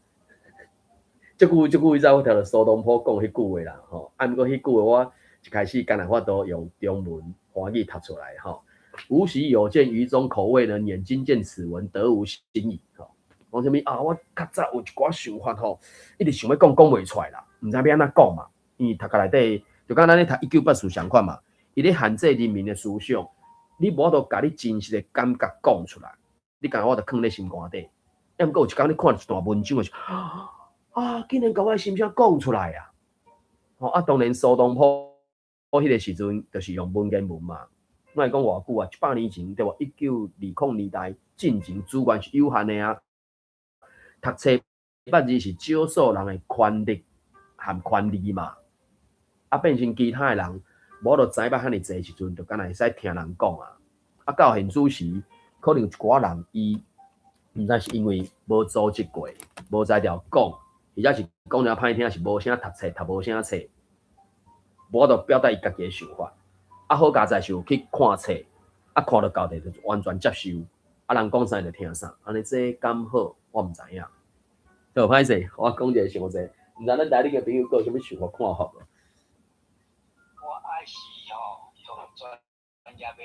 即句以前我听到苏东坡讲迄句话啦，吼，啊，毋过迄句话我一开始敢若我都用中文华语读出来，吼。无喜有见于中口味呢，眼睛见此文，得无新意。吼，讲啥物啊？我较早有一寡想法吼，一直想要讲袂出来啦，毋知要安怎讲嘛。因为读个内底，就讲咱咧读1984相款嘛，伊咧限制人民的思想，你无法度甲你真实的感觉讲出来，你感觉我着藏咧心肝底。要毋过有一工你看一段文章的时候，啊，竟然甲我心声讲出来啊！吼啊，当然苏东坡迄个时阵就是用文言文嘛。莫讲偌久啊，100年前对无？1920年代进前资源是有限的啊，读册捌字是少数人的权利和权利嘛。啊变成其他的人，无就知捌遐尼济时阵，就敢若会使听人讲啊。啊到现主时，可能有一寡人伊毋知是因为无组织过，无才调讲，或者是讲了歹听，是无啥读册，读无啥册，无就表达伊家己的想法。啊好佳在是有去看册，啊看到到底就完全接受，啊人讲啥就听啥，安尼这敢好，我毋知影。就歹势，我讲一个想者，毋知咱来你个朋友有啥物想法看法无？我爱是吼，用专业的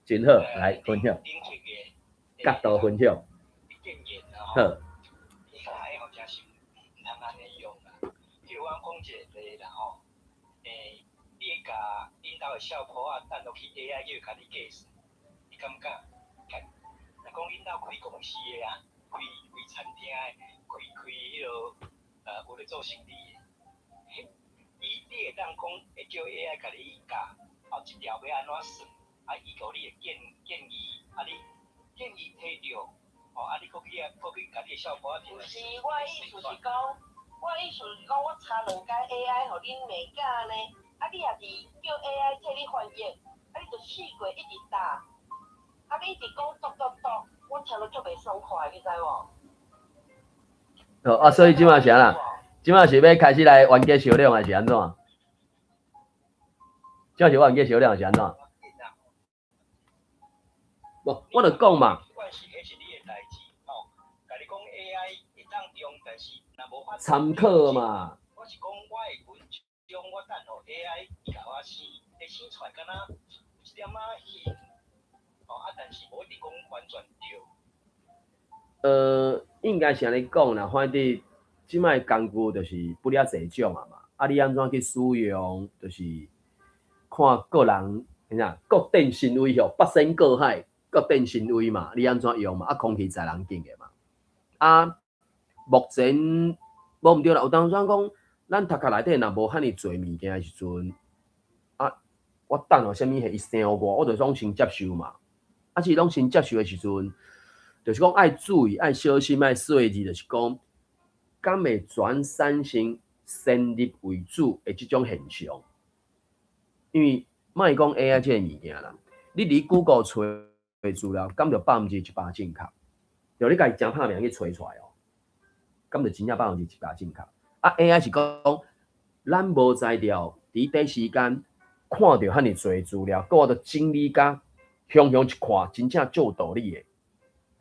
真好，来分享，角度分享。建言啊，好，你看吼，真是毋通安尼用啦。譬如我讲一个例啦吼，你甲领导的小婆啊，等落去 AI 叫甲你计算，你感觉？若讲领导开公司的啊，开餐厅的，开迄落有咧做生意的，你会当讲会叫 AI 甲你教，后一条要安怎算，啊，伊互你的建议，啊，你建议摕着，哦，啊，你搁去甲你的小婆仔。不是，我意思是讲，我插两间 AI 互恁美教呢，啊，你也是叫 AI 替你翻译，啊，你就试过一直打，啊，你一直讲读，我听落足袂爽快，你知无？好啊，所以即马是安啦？即马是要开始来完结销量还是安怎？即马是完结销量还是安怎？无，我就讲嘛。参考嘛。我是讲我的文章，我等候 AI 伊甲我生，生出来敢若有一点仔虚，哦啊，但是无一定讲完全对。应该是安尼讲啦，反正即摆工具就是不了侪种啊嘛，啊你安怎去使用，就是看个人，啥各定神威吼，八仙过海，各定神威嘛，你安怎用嘛？啊，空气在人境的嘛。啊，目前无毋对啦，有当阵讲，咱头壳内底若无遐尼侪物件的时阵，啊，我等候啥物迄伊生我就拢先接受嘛。啊，是拢先接受的时阵。就是讲爱注意、爱小心、爱细致，就是讲，敢会全产生先入为主的这种现象。因为莫讲 AI 这个物件啦，你伫 Google 找资料，敢就100%正确。就你家己真拍命去找出来哦，敢就真正100%正确。啊 ，AI 是讲，咱无才调，伫短时间看到遐尼侪资料，我就整理甲雄一看，真正足有道理的。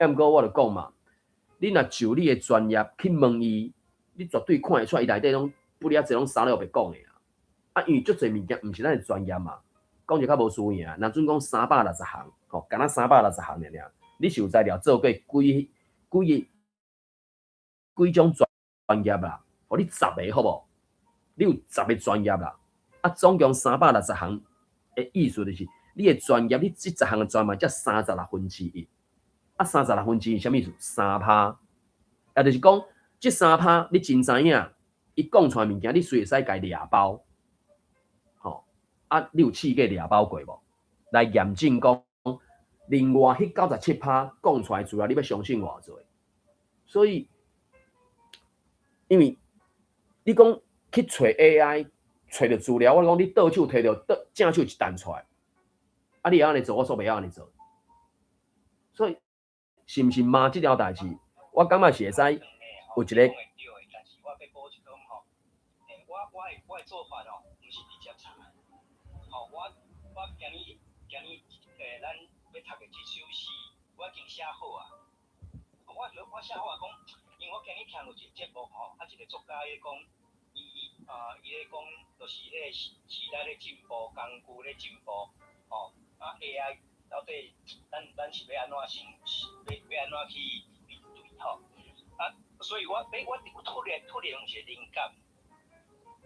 毋过我就讲嘛，你若就你的专业去问伊，你绝对看会出伊内底拢不了侪拢三六白讲的啦。啊，因为足侪物件毋是咱的专业嘛，讲就较无输赢。若准讲360项，吼，敢若360项尔，你是有材料做过几种专业啦？互你10个好无？你有10个专业啦，啊，总共360项的意思就是，你的专业，你这10项的专业才36%。啊，36%什么意思？3%，也就是讲，这3%你真知影，伊讲出来物件，你随会使家掠包，吼，啊，你有试过掠包过无？来验证讲，另外迄97%讲出来资料，你要相信偌济？所以，因为你讲去找 AI， 找到资料，我讲你倒手摕到正手一弹出来，啊，你会安尼做，我所袂晓安尼做，所以。是毋是骂即条代志？我感觉是会使有一个。但是我要补一讲吼，我的做法哦，毋是直接查。吼，我今日咱要读的这首诗，我已经写好啊。我写好啊，讲，因为我今日听到一个节目吼，啊，一个作家咧讲，伊咧讲，就是咧时代咧进步，工具咧进步，吼，啊 AI。到底咱是要安怎先，要安怎去面对吼？啊，所以我突然有一个灵感，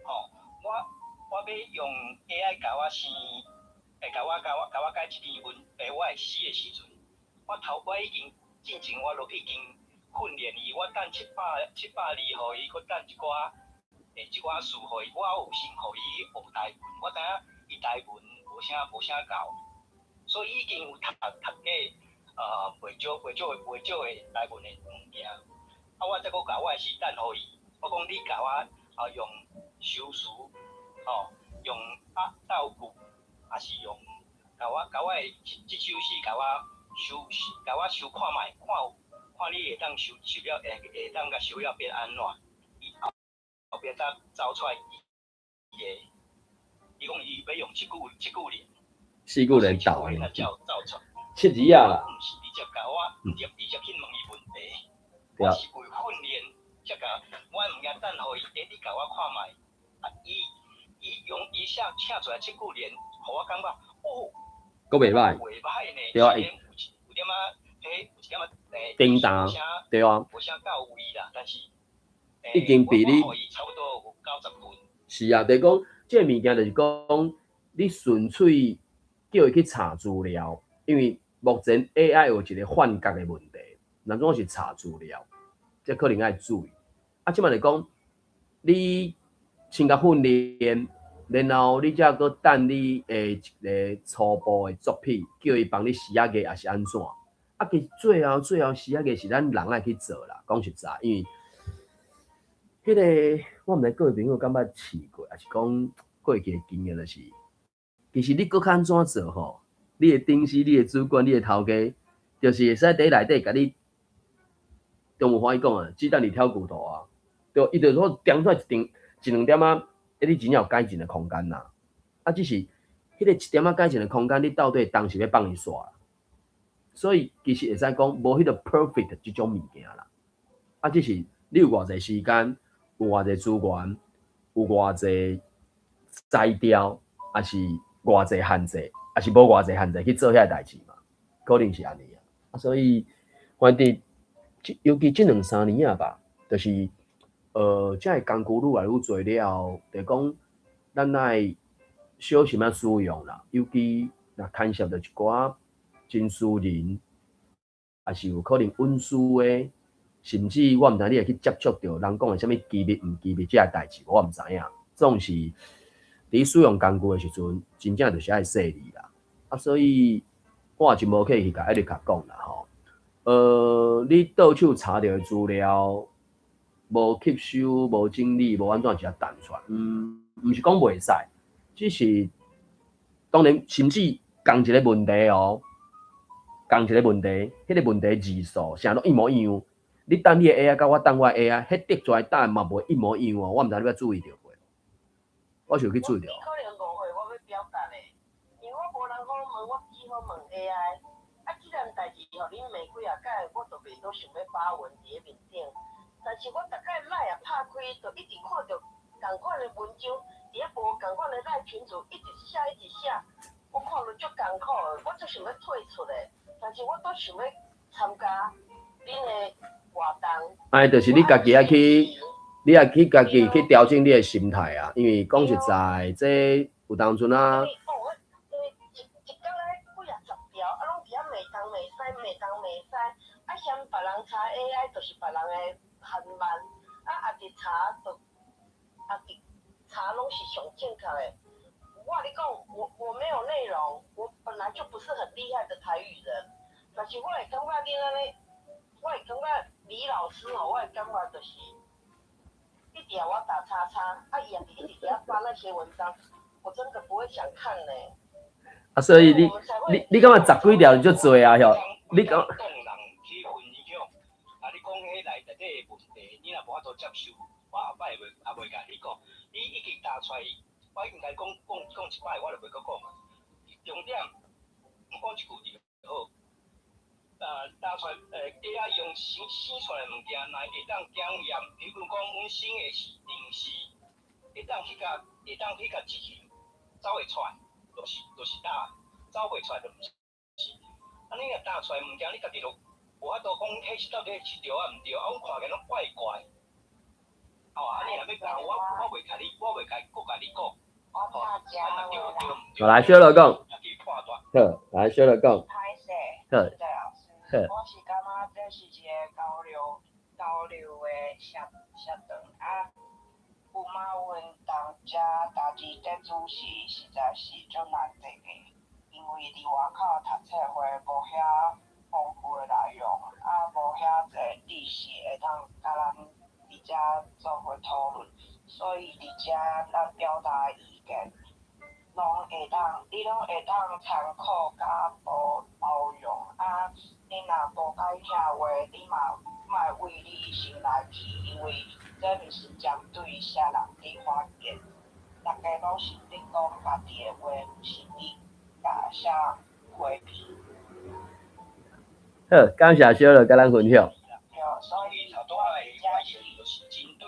吼，我要用 AI 甲我生，甲我改一篇文，我的诗的时阵，我已经进前我落去已经训练伊，我等700字，互伊，佮等一寡词，互伊，我有先互伊学台文，我知影伊台文无啥够。所以已经有读过袂少的台文的物件，啊，我再搁甲我的诗等互伊，我讲你甲我用修辞，用道具，还是用甲我即首诗甲我收看卖，看你会当收了会当甲收了变安怎？伊后壁走出来伊讲伊要用4句连。4句连斗4句连才走出。7字啊啦。毋是直接甲我，直接去问伊问题。对啊。我是为训练，才甲我毋惊等互伊，你甲我看卖。伊用伊写出来7句连，互我感觉哦，佫袂歹。袂歹呢。对啊。有点有一点叮当。对啊。无啥到位啦，但是已经比你差不多有90分。是啊，就是讲，这物件就是讲，你纯粹叫伊去查资料，因为目前 AI 有一个幻觉的问题，若总是查资料，这可能要注意。啊，即摆就讲，你先甲训练，然后你才搁等你一个初步的作品，叫伊帮你写下个，还是安怎？啊，其实最后写下个是咱人爱去做啦，讲实在，因为。迄个我毋知各位朋友感觉试过，还是讲过去的经验就是，其实你搁较安怎做吼？你的顶司、你的主管、你的头家，就是会使伫内底甲你中文翻译讲啊，鸡蛋里挑骨头啊，对，伊就说点出来一两点啊，你真有改进的空间呐。啊，只是迄个1点仔改进的空间，你到底当时要放伊煞？所以其实会使讲无迄个 perfect 即种物件啦。啊，只是你有偌济时间。有偌济资源，有偌济裁雕，还是偌济限制，还是无偌济限制去做遐代志嘛？可能是安尼啊。所以，反正尤其这2、3年啊吧，就是这工具愈来愈多了，就讲咱爱小心啊使用啦。尤其若牵涉到一寡真私人，还是有可能隐私的。甚至我毋知你会去接触到人讲的啥物机密毋机密这个代志，我毋知影。总是伫使用工具的时阵，真正就是爱细腻啦。啊，所以我也真无客气甲一直甲讲啦吼。你到处查到的资料，无吸收、无整理、无安怎就弹出来。毋是讲袂使，只是当然，甚至共一个问题哦，共一个问题，迄个问题字数啥都一模一样。你等你的 AI 甲我等我的 AI， 迄得出来答案嘛袂一模一样哦。我毋知你要注意到袂？我是有去注意到。可能误会我要表达的，因为我无人讲问我只好问 AI。啊，既然代志互恁骂几啊届，我就袂都想要发文伫面顶。但是我大概赖啊拍开，就一直看到同款的文章，伫遐无同款的赖群组一直写，我看了足艰苦的，我就想要退出的，但是我都想要参加恁的。哎，就是你家己爱去，你爱去家己去调整你的心态啊。因为讲实在，这有当阵啊。一工来几啊10条，啊，拢伫遐袂当袂使，啊，嫌别人查 AI 就是别人的很慢，啊，直查就直查拢是上正确的。我跟你讲，我没有内容，我本来就不是很厉害的台语人，但是我会感觉你安尼。我会感觉李老师吼，我会感觉就是一直我打叉叉，啊伊也一直给他发那些文章，我真的不会想看呢。啊，所以你感觉10几条就多啊？吼，你讲。动人去分享，啊，你讲迄内底的问题，你若无法度接受，我后摆也袂甲你讲。你已经答出来，我应该讲一摆，我就袂阁讲嘛。重点，讲一句就好。答出来，AI 用生出来的物件，若会当检验，比如讲，阮生的是零是，会当去甲执行，走会出来，就是答，走袂出来就毋是。啊，你若答出来物件，你家己就无法度讲，迄是到底是对啊毋对，啊，阮看起来拢怪怪。哦，啊，你若要答，我袂甲你讲。好，来，小乐讲。好，来，小乐讲。好。我是感觉这是一个交流的协同啊，有马运动这代志在主持，实在是足难得的，因为伫外口读册会无遐丰富的内容，啊无遐侪知识会当甲咱伫遮做伙讨论，所以伫遮咱表达意会当参考甲包容啊。你若无解听话，你嘛莫为你心内气，因为这毋是针对啥人伫发言，大家拢是伫讲家己的话，毋是伫甲啥回避。好，感谢小乐甲咱分享。对，所以头拄仔的发言就是针对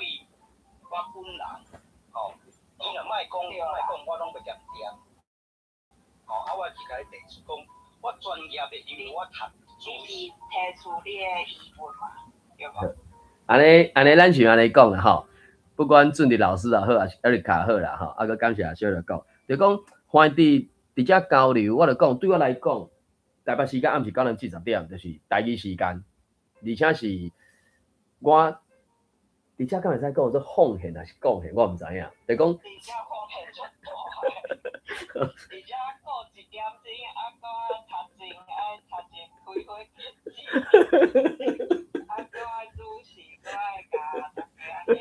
我本人，吼，你若莫讲，我拢袂嫌掂。吼，啊，我是甲你提出讲，我专业的，因为我读书你是提出你的疑问嘛，对无？安尼，咱是安尼讲啦吼。不管俊迪老师也好，还是艾瑞卡好啦吼，啊，佮感谢小乐讲，就讲欢伫遮交流，我就讲对我来讲。台北时间暗时9点至10点，就是台语时间，而且是我，而且敢会使讲做奉献还是贡献，我毋知影。就讲，而且奉献足大，而且过1点钟，啊，搁读经，爱读经开火气，啊，搁爱煮事，搁爱甲大家安尼。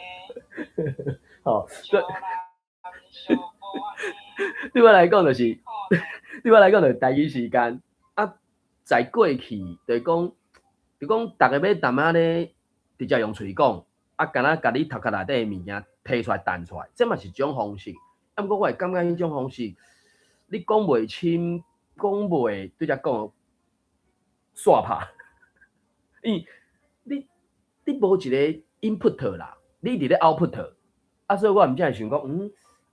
吼，对我来讲就是，对我来讲就是台语时间。在过去，就讲，大家要淡仔咧，直接用嘴讲，啊，敢若甲你头壳内底的物件摕出来弹出来，这嘛是一种方式。啊，不过我会感觉迄种方式，你讲袂清，讲袂对遮讲煞拍，因为你无一个 input 啦，你伫咧 output， 啊，所以我毋才会想讲，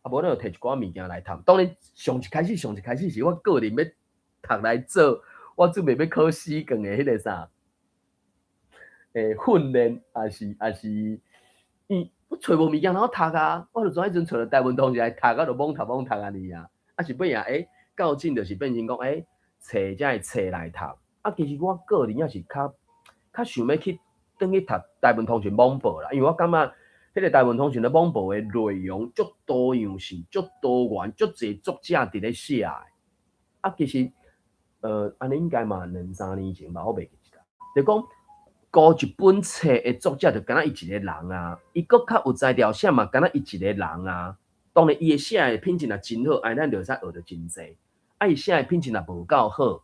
啊，无咱就摕一寡物件来谈。当然，上一开始是我个人要读来做。我准备要考4卷的迄个啥，训练，还是，我找无物件好读啊！我就转迄阵找着台湾同学来读，我就猛读安尼啊。啊是尾啊，到阵就是变成讲，找遮个册来读。啊，其实我个人也是较想要去转去读台湾通讯网报啦，因为我感觉迄个台湾通讯的网报的内容足多样性、足多元、足侪作者伫咧写的。啊，其实。安尼应该嘛2-3年前吧，我袂记得。就讲，高一本册的作者就敢若伊一个人啊，伊搁较有才调写嘛，敢若伊一个人啊。当然，伊的写的品质若真好，咱就会使学到真济。啊，伊写的品质若无够好，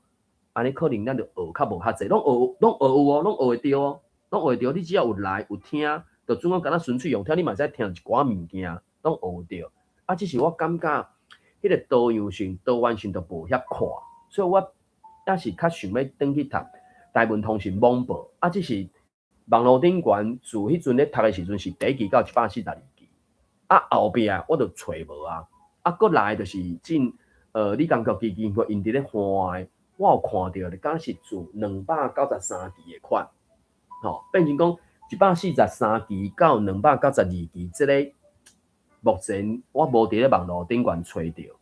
安尼可能咱就学较无较济。拢学有哦，拢学会着哦，拢学会着。你只要有来有听，就总讲敢若纯粹用听，你嘛使听一寡物件，拢学会着。啊，只是我感觉迄个多样性、多元性都无遐看，所以我。也是较想要转去读台湾通讯网报，啊，只是网络顶悬自迄阵咧读的时阵是第1期到142期，啊后壁我就找无啊，啊搁来就是李工国基金会因伫咧换的，我有看到就敢是自293期的款，吼，变成讲143期到292期，即个目前我无伫咧网络顶悬找着，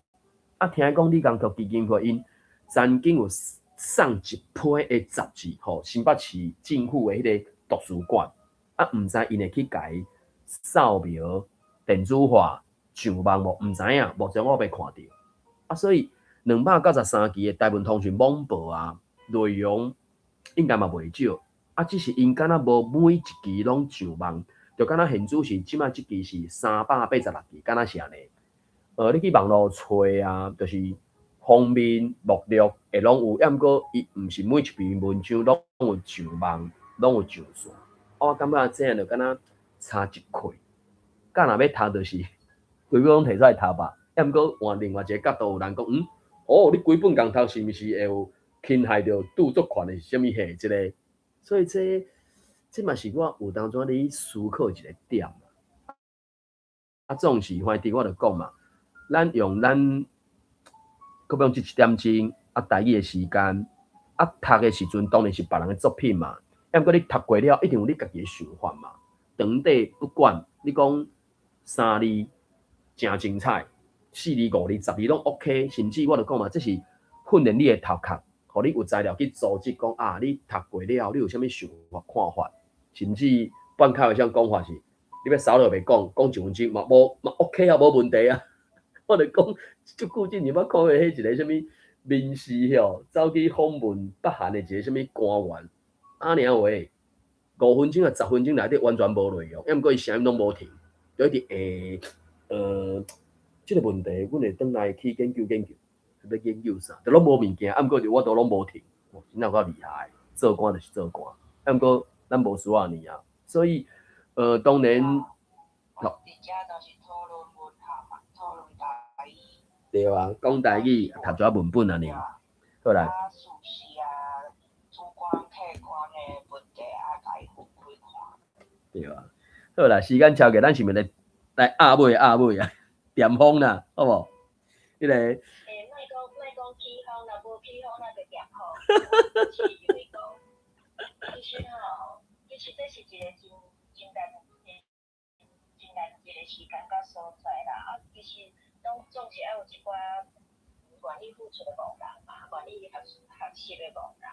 啊，听讲李工国基金会因。曾经有送一批的杂志，吼，新北市政府的迄个图书馆，啊，毋知因会去甲伊扫描、电子化、上网无？毋知影，目前我未看到。啊，所以293期的台湾通讯网报啊，内容应该嘛袂少，啊，只是因敢若无每一期拢上网，就敢若现主是即摆即期是386期，敢若是安尼。你去网络找啊，就是。封面目录会拢有，抑毋过伊毋是每一篇文章拢有上网，拢有上线。我感觉这样就敢若差一块。甲若要读，就是规本拢摕出来读吧。抑毋过换另外一个角度，有人讲，你规本共读是毋是会有侵害着著作权的是啥物嘿？即个，所以这嘛是我有当中咧思考一个点。啊，总是反正我就讲嘛，咱用咱。搁用1点钟啊，台语的时间啊，读的时阵当然是别人的作品嘛。抑毋过你读过了，一定有你家己的想法嘛。长短不管你讲3字真精彩，4字、5字、10字拢 OK， 甚至我就讲嘛，这是训练你的头壳，互你有材料去组织讲啊，你读过了，你有啥物想法看法，甚至半开玩笑讲法是，你要少了袂讲1分钟嘛OK 啊，无问题啊。我就讲，足久之前我看过迄一个啥物面试吼，走去访问北韩的一个啥物官员，啊尔话5分钟啊10分钟内底完全无内容，抑毋过伊声音拢无停，就一直即个问题，阮会转来去研究，要研究啥？就拢无物件，啊，毋过就我都拢无停，真有够厉害，做官就是做官，啊，毋过咱无输啊年啊，所以当然，好，伫遮都是讨论文学嘛，讨论台语。对啊，讲台语，读遮文本啊呢，好来。事实啊，主观客观的问题啊，家己分开看。对啊，好啦，时间超过，咱是毋是来压尾啊，点风啦，好无？迄个。莫讲起风啦，无起风那就点风。就是讲，其实这是一个真难一个时间甲所在啦。啊，其实总是要有一寡愿意付出的工人嘛，愿意学习的工人。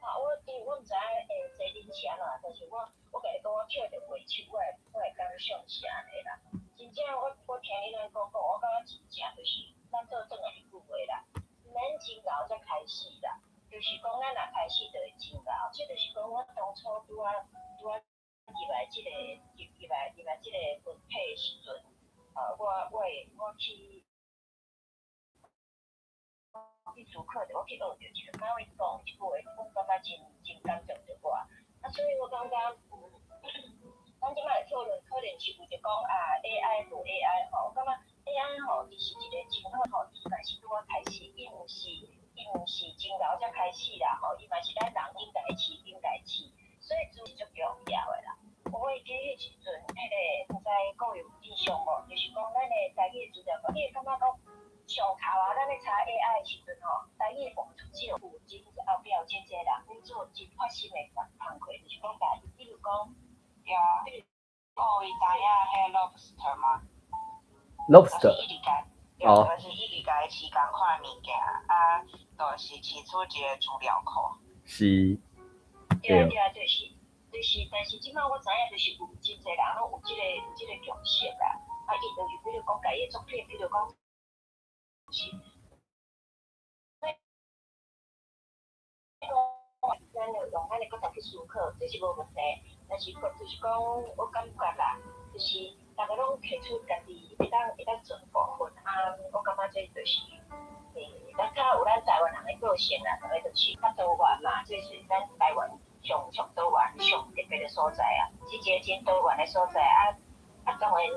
啊，我毋知影坐恁是安怎，但是我甲你讲，我捡着袂手，我会感想是安尼啦。真正我听你咱讲，我感觉真正就是咱做转来一句话啦，免真熬才开始啦。就是讲咱若开始就会真熬，即就是讲我当初拄啊入来即个群体的时阵，我去主课的，我去学着一个哪位讲一句话，我感觉真感动着我。啊，所以我感觉，咱即摆讨论可能是为着讲AI 无 AI 吼，我感觉 AI 吼就是一个真好吼，伊嘛是拄啊开始，伊毋是真老才开始啦吼，伊嘛是咱人应该饲，所以就是足重要的啦。我会记迄时阵，毋知各位有印象无？就是讲咱的台语资料，你会感觉讲。上头啊，咱咧查 AI 的时阵吼，台语网出只有真后壁有真济人咧做真发心的工课，就是讲家己，比如讲，对啊，各位知影迄 lobster 吗 ？lobster。哦。就是伊伫家饲共款物件，啊，就是饲出一个资料库。是。对啊，就是，但是即摆我知影，就是有真济人拢有即个共识啦，啊，伊就是比如讲家己作品，比如讲。是，咱就用咱的角度去思考，这是无问题。但是就是讲，我感觉啦，就是大家拢提出家己会当做部分啊，我感觉这就是咱较有咱台湾人的个性啦，大概就是较多元嘛，这是咱台湾上多元、上特别的所在啊，即个真多元的所在啊，当然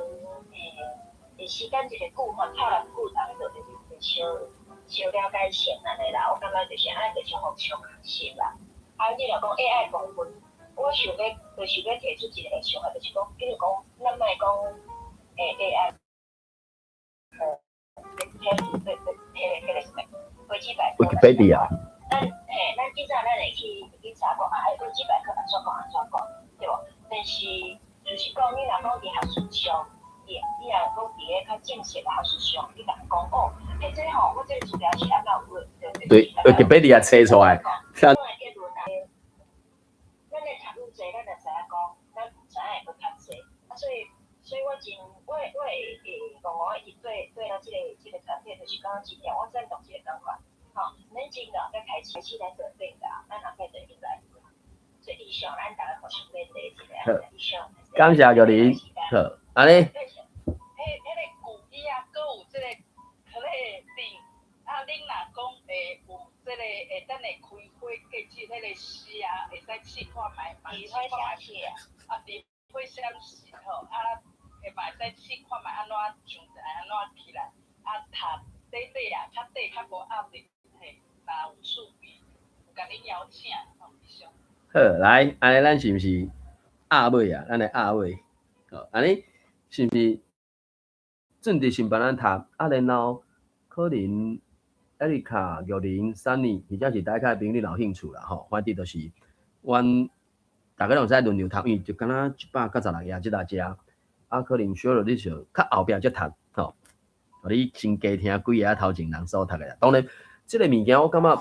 时间一个久吼，透来久当做就是小了解性安尼啦，我感觉就是安尼就是互相学习啦。啊，你若讲 AI 部分，我想要提出一个想法，就是讲，比如讲，咱莫讲AI，维基百科。Wikipedia。咱今早咱会去查讲维基百科安怎讲，对无？但是就是讲，你若讲伫学术上。你若讲伫个较正式的学术上，你甲讲哦，这吼，我这个资料是安怎有？对，Wikipedia 查出来。咱的结论啊，咱的读愈济，咱就知影讲，咱唔知影会较济。啊，所以我会讲我一直对到这个团队，就是讲真正我赞同这个讲法。吼，咱真的在开始来准备的，咱若变得应该。所以以上咱大家互相勉励一下。以上。感谢玉玲。好，安尼。试看卖，会使写起啊，会相信吼，啊，会嘛会使试看卖安怎上载，安怎起来，啊，读短啊，较短较无压力，嘿，若有趣味，有甲你邀请，吼，以上。好，来，安尼咱是毋是压尾啊？咱来压尾，好，安尼是毋是正直先帮咱读，啊，然后可能艾丽卡、玉玲、Sunny，或者是大家朋友你有兴趣啦，吼，反正就是。阮大家拢使轮流读，因为就敢若196页即大只，啊，可能需要你就较后壁才读，吼，互你先加听几页头前人所读的。当然，即个物件我感觉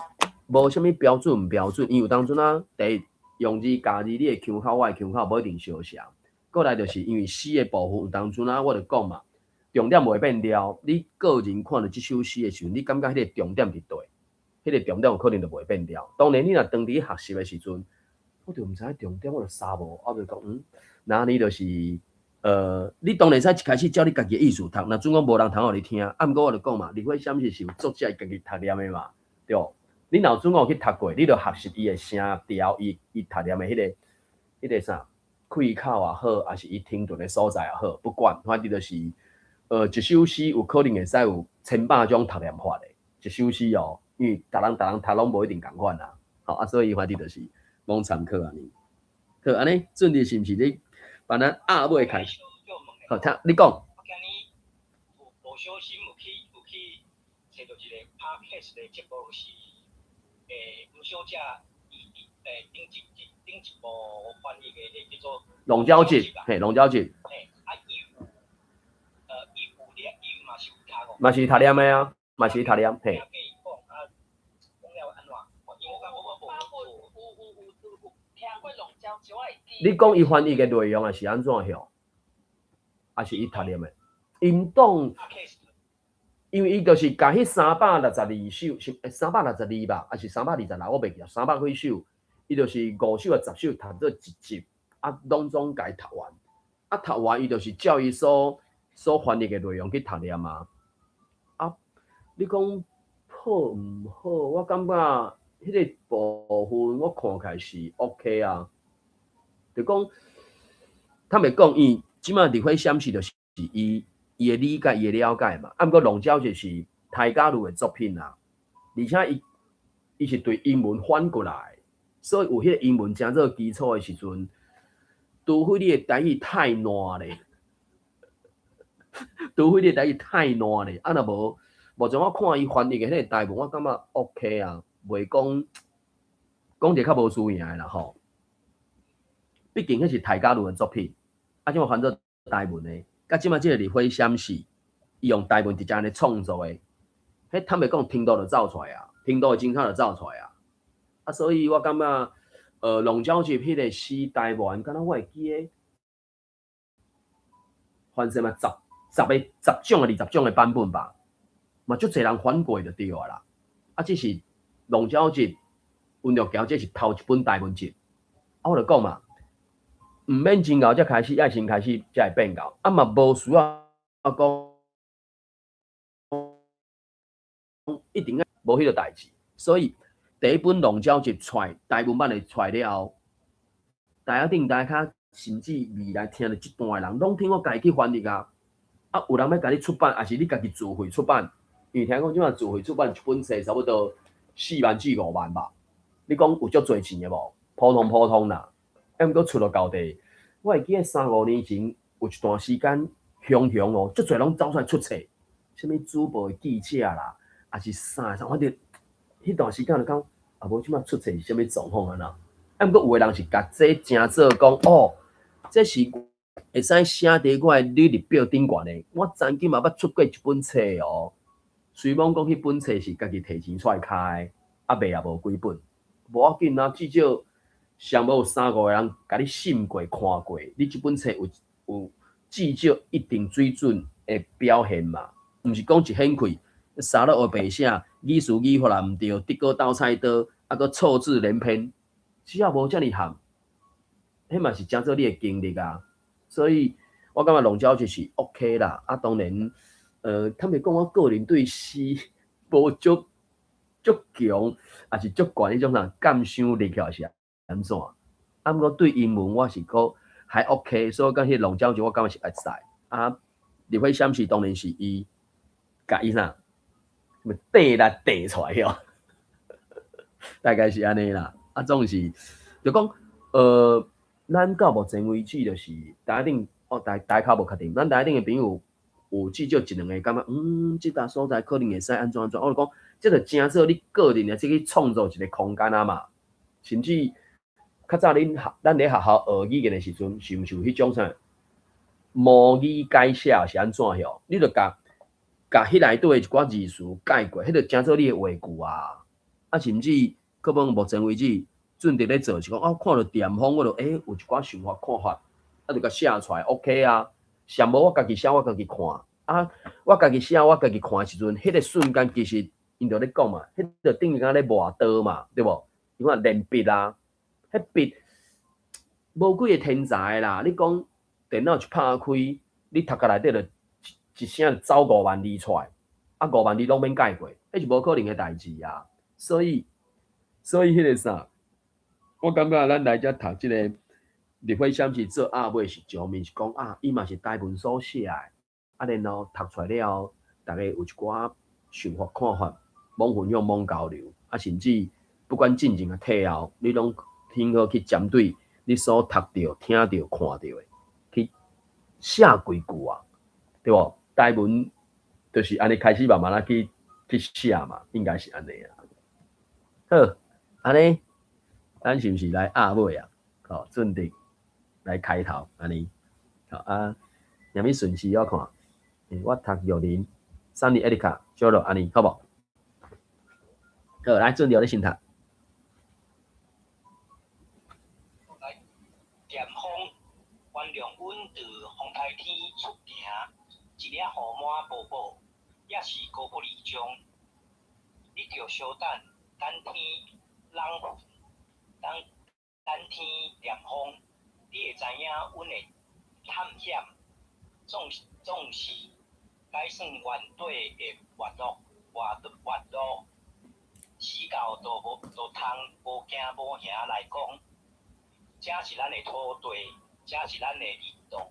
无啥物标准毋标准，因为有当阵啊，第一用字加字，你的腔口我的腔口无一定相像。过来就是因为诗的部分，有当阵啊，我就讲嘛，重点袂变调。你个人看到即首诗的时阵，你感觉迄个重点伫对，迄个重点有可能就袂变调。当然，你若当伫学习的时阵，我就毋知重点，我就傻无，我就讲，那你就是你当然使一开始照你家己的意思读，那总讲无人通互你听。啊，毋过我就讲嘛，立会闪是有作者家己读念的嘛，对。你若准讲有去读过，你就学习伊的声调，伊读念的迄个啥开口也好，还是伊停顿的所在也好，不管，反正就是一首诗有可能会使有1,000种读念法的，一首诗哦，因为逐人读拢无一定共款啦，好啊，所以反正就是讲参考安尼。好，安尼准题是毋是你把咱下尾开始？好，听你讲。我今日无小心有去找到一个 podcast 的节目是。吴小姐顶一部翻译的叫做《龙交集》，嘿，龙交集。嘿，啊，伊嘛是有读过。嘛是读念的啊，嘛是读念，嘿。你讲伊翻译的内容是安怎样？还是伊读念的？因当。因为伊就是甲迄362首，是362吧，还是326？我袂记啊，300几首，伊就是5首啊10首读做一集，啊，拢总甲伊读完，啊，读完伊就是照伊所翻译的内容去读念啊。啊，你讲好毋好？我感觉迄个部分我看起来是 OK 啊。就讲，坦白讲，伊即马立会显示就是伊的理解、伊的了解嘛。啊，毋过龙鸟就是台家路的作品啊，而且伊是对英文反过来，所以有迄个英文真做基础的时阵，除非你的台语太烂咧，除非你的台语太烂咧，啊，若无像我看伊翻译的迄个台文，我感觉 OK 啊，袂讲一个较无输赢的啦吼。毕竟迄是台家路的作品，啊，即马翻做台文的。甲即马即个立会显示，伊用台文直接安尼创作的，迄坦白讲，听到就走出来啊，听到的精彩就走出来啊。啊，所以我感觉，龙鸟集迄个诗台文，敢若我会记诶，翻什么10种的20种的版本吧，嘛足侪人翻过就对啊啦。啊，这是龙鸟集文乐桥，这是头一本台文集，啊，我就讲嘛。毋免真后才开始，爱先开始才会变到，啊嘛无需要讲一定无迄个代志。所以第一本龙鸟集出台文版的出了后，大家甚至未来听到这段的人，拢听我家己去翻译啊。啊，有人要甲你出版，还是你家己自费出版？因为听讲即马自费出版一本册差不多4万至5万吧。你讲有足侪钱的无？普通啦。毋过出了到地，我会记得3-5年前有一段时间，雄哦，足侪拢走出来出册，什物主播记者啦，还是啥，反正迄段时间就讲，啊无即马出册是什物状况啊呐？毋过有的人是甲这正做讲，哦，这是会使写伫我的履历表顶悬的。我曾经嘛捌出过一本册哦，虽然讲迄本册是家己摕钱出来开，啊卖也无几本，无要紧啊，至少。上无有3-5个人甲你审过、看过，你这本册有至少一定水准的表现嘛？毋是讲一显开，三了黑白写，语词语法也毋对，得个倒菜刀，啊个错字连篇，只要无遮尔含，迄嘛是真做你的经历啊。所以我感觉龙鸟就是 OK 啦。啊，当然，坦白讲，我个人对诗无足强，还是足悬迄种人感伤力起来是。安怎？啊，毋过对英文我是讲还 OK， 所以讲迄龙鸟集我感觉是会使啊。立会显示当然是伊甲伊啥，什缀来缀出来哦，大概是安尼啦。啊，总是就讲咱到目前为止就是大家无确定，咱大家的朋友有至少1-2个感觉，即搭所在可能会使安怎。我就讲，即个真做你个人的去创造一个空间啊嘛，甚至。较早咱咧学校学语言的时阵，是毋是有迄种啥模拟改写是安怎样？你著甲迄内底的一寡字词改过，迄著真做你的话句啊。啊，甚至可能目前为止，准伫咧做是讲，看到电风，我著有一寡想法看法，啊，著甲写出来 OK 啊。上无我家己写，我家己看啊。我家己写，我家己看的时阵，迄个瞬间其实因著咧讲嘛，迄著等于讲咧磨刀嘛，对无？你看练笔啊。迄笔无几个天才啦！你讲电脑一拍开，你读甲内底就一声走5万字出来，啊5万字拢免改过，迄是无可能诶代志啊。所以迄个啥，我感觉咱来遮读即个立法审是做阿尾是上面是讲啊，伊嘛是台文所写诶，啊然后读出来了后，大家有一寡想法看法，罔分享罔交流，啊甚至不管进前啊退后，你拢挺好去针对你所读到、听到、看到诶，去写几句啊，对无？台文就是安尼开始慢慢啊去写嘛，应该是安尼啊。好，安尼，咱是毋是来压尾啊？好，准备来开头安尼。好啊，念咪顺序我看，我读60，3年 Erica 小罗安尼，好无？好，来准备你先读。来，点风，原谅阮伫风台天出行，一粒雨满薄薄，也是高不离中。你着稍等，等天冷风，等天凉风，你会知影阮会探险，总是改算原底的活路，死到都通无惊无险来讲，这是咱的土地，这是咱的领导。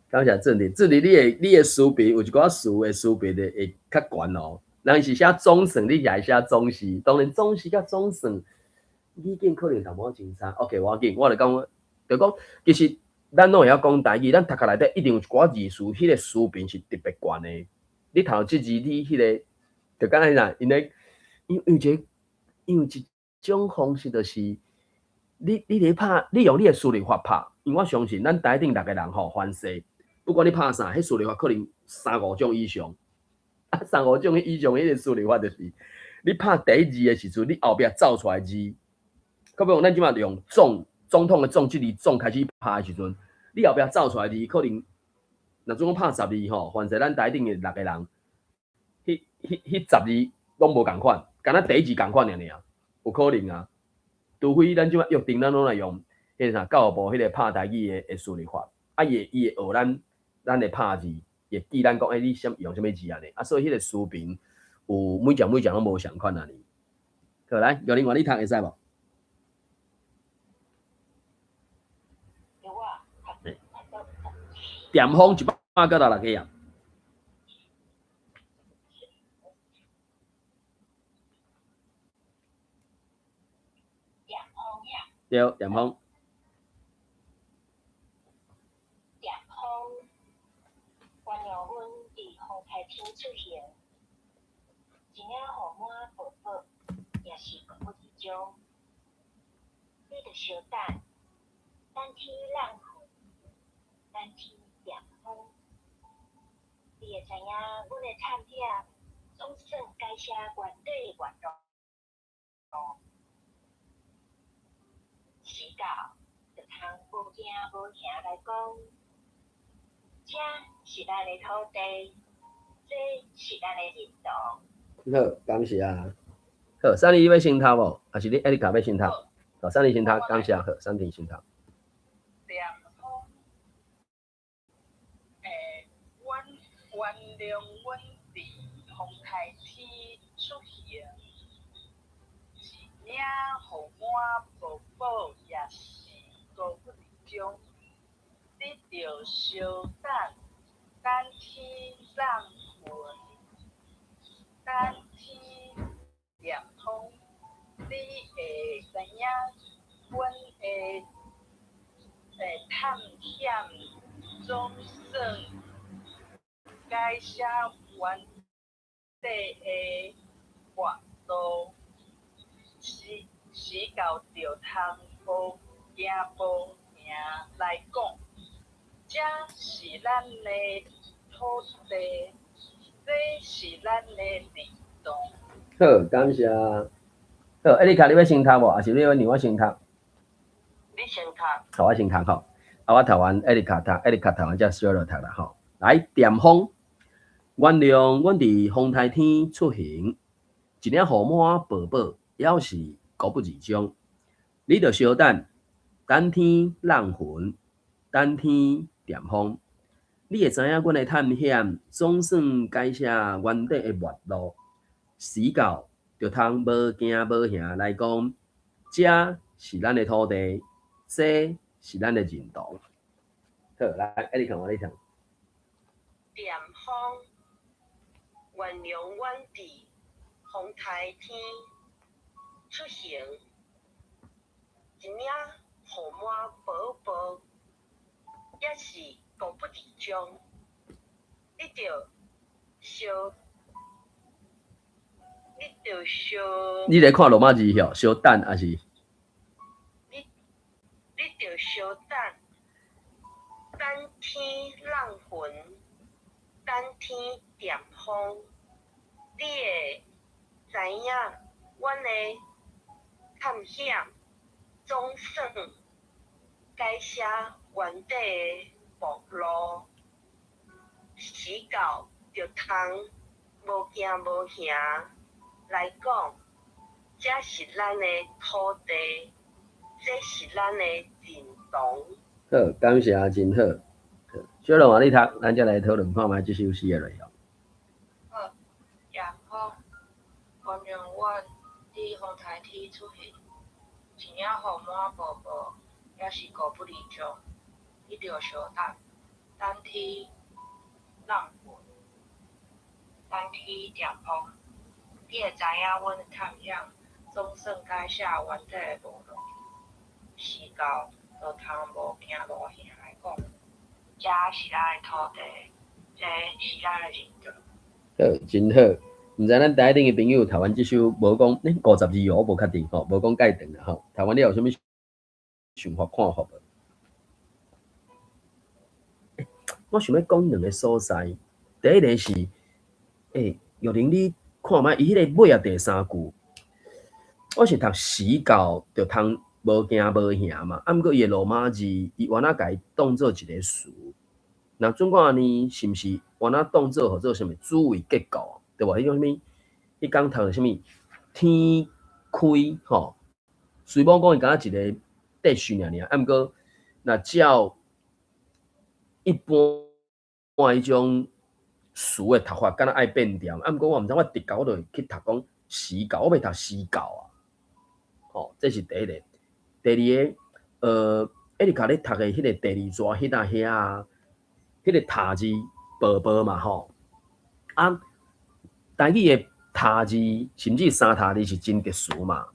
感谢郑理，你的书评有一寡词的书评的会较悬哦。人是写总算，你也写总是，当然总是甲总算，语境可能淡薄真差。OK， 我就讲，其实咱拢会晓讲台语，咱读下内底一定有一寡字词，迄个词评是特别悬的。你读到即字，你迄个就敢若啥，因为一种方式就是你咧拍，你用你的思维法拍，因为我相信咱台顶6个人吼，凡是不管你拍啥，迄思维法可能3、5种以上。啊，3、5种以上迄个思维法就是，你拍第一字的时阵，你后壁走出来字，比如咱即马用总统的总即字总开始拍的时阵，你后壁走出来字可能，若总共拍10字吼，凡是咱台顶的6个人，迄10字拢无共款，敢若第一字共款尔，有可能啊。除非咱即马约定，咱拢来用迄个啥教育部迄个拍台语的思维法，啊，伊会学咱的拍字。也记咱讲，你用什么字啊？啊，所以迄个书评有每讲拢无相款啊！好，来，有另外你读会使无？有啊。点风100个到6个啊？点风呀。对，点风。天出现，一领雨满薄薄，也是不集中。你着稍等，等天冷风，等天凉风，你会知影阮的探险总算改写原底的原路，死到就通无惊无险来讲，这是咱的土地。这是咱的认同。好，感谢啊。好，3你要先读无？还是你艾丽卡要先读？好，3你先读，感谢。好，3你先读。点风，原谅阮伫风台天出行，一领雨满薄薄，也是高不离中。你着稍等，等天冷。等天凉风，你会知影阮的探险总算改写原底的活路，死到着通无惊无惊来讲，这是咱的土地。这是咱的领导。好，感谢。好，艾丽卡，你要先读无？还是你要让我先读？你先读。好，我先读吼。啊，我读完艾丽卡读，艾丽卡读完才小罗读啦吼。来，点风，原谅阮伫风台天出行，一领雨满薄薄，也是孤不二中。你着稍等，等天冷云，等天点风。你会知影，阮的探险总算改写原底的脉络，时到就通无惊无吓来讲，这是咱的土地，这是咱的认同。好，来，艾利看我你听。点风，原谅阮伫风台天出行，一领号码薄薄，也是孤不离中。你着小，你咧看罗马字吼，小等还是？你着小等，等天浪魂，等天点风。你会知影，阮的探险总算改写原底的目录，时到就通无惊无吓来讲，这是咱的土地，这是咱的认同。好，感谢真好。小龙啊，你读，咱再来讨论看卖这首诗的内容。好，夜风，原谅阮伫风台天出现，一领号码薄薄，也是孤不离中。你着小等，等天浪魂，等天点风。你会知影，阮的探险总算改写原底的无路，时到就通无惊无吓来讲，这是咱的土地，这是咱的认同。好，真好。毋知咱台顶的朋友读完这首，无讲52字，我无确定吼，无讲介长啦吼。读完你有啥物想法看法无？我想要讲两个所在。第一个是，玉玲，你看卖伊迄个尾啊第三句，我是读时到就通无惊无吓嘛。啊，毋过伊的罗马字，伊原仔家当做一个词。那总看呢，是毋是原仔当做或者什么主谓结构，对无？迄种什物？迄讲读什物？天开吼，虽无讲伊敢若一个秩序尔，啊，毋过那照一般迄种词的读法，敢若爱变调。啊，毋过我毋知我直觉我就去读讲时到，我要读时到啊。吼，这是第一个。第二个，艾利卡咧读的迄个第二段迄搭遐啊，迄个塔字薄薄嘛吼。啊，台语的塔字，甚至三塔字是真特殊嘛。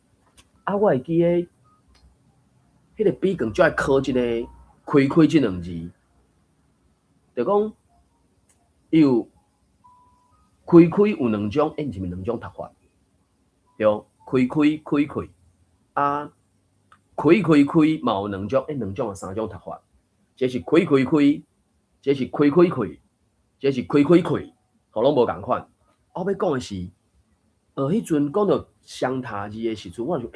啊，我会记诶，迄个笔梗就爱考即个开即两字，就讲有开有两种，毋是两种读法，对，开，啊，开嘛有两种，两种啊三种读法，这是开，这是开，这是开，互拢无共款。我要讲的是，迄阵讲到双塔字的时阵，我就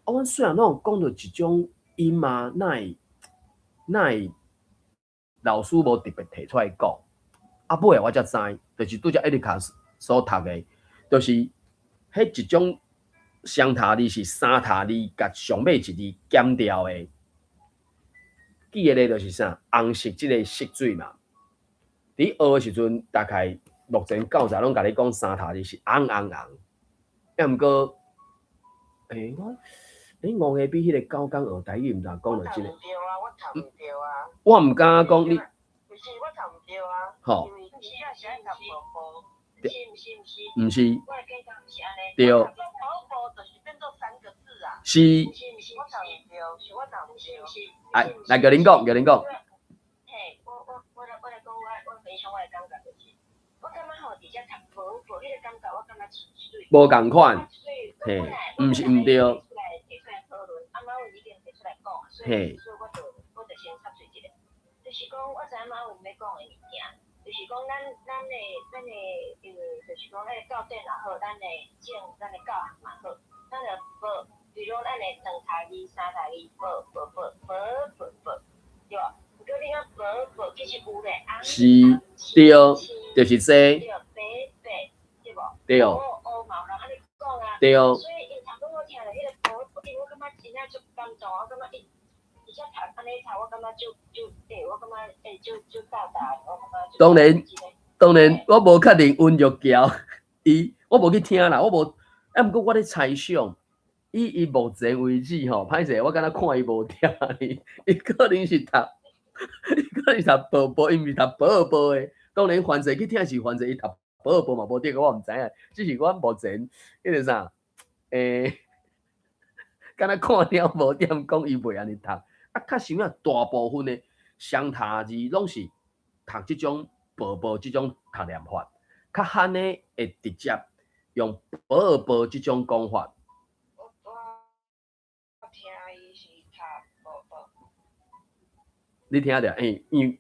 阮虽然拢讲到一种音嘛，哪会老师无特别提出来讲，啊尾我才知，就是拄则艾利卡所读的，就是迄一种双塔字是三塔字，甲上尾一字减掉的。记的咧就是啥？红色即个色水嘛。伫学的时阵，大概目前教材拢甲你讲三塔字是红。要毋过，我五下比迄个高工学台语毋知讲了真个。我毋敢讲你。毋是，我读毋对啊。吼。因为你也是爱读薄薄，毋是。我的计较毋是安尼。对。薄薄就是变做3个字啊。是。我读毋对，是我读毋对。来，叫恁讲。嘿，我来讲，我分享我的感觉就是，我感觉吼，伫遮读薄薄，迄个感觉我感觉真水。无共款。嘿，毋是毋对。嘿。所以我就先插嘴一下，就是讲我知影马文要讲的物件，就是讲咱的，就是讲咱的教典也好，咱的教学嘛好，咱的薄，比如咱的两台字、三台字，薄，对吧？不过你讲薄其实有咧，是，对，就是这。对，白，对无？对。乌嘛有人安尼讲啊。对。所以因读我听了迄个薄，我感觉真正足感动，我感觉伊。而且读安尼读，我感觉就我感觉就大大，我感觉当然，我无确定温玉桥，我无去听啦，我无，毋过我咧猜想，伊目前为止吼，歹势，我敢若看伊无听哩，伊可能是读宝宝，伊毋是读宝宝诶。当然，凡是去听是凡是伊读宝宝嘛，无对个我毋知影，只是我目前迄个啥，敢若看了无点讲伊袂安尼读，较想啊，大部分诶双塔字拢是读即种宝宝即种读念法，较罕诶会直接用宝宝即种讲法。我听伊是读宝宝。你听着，因为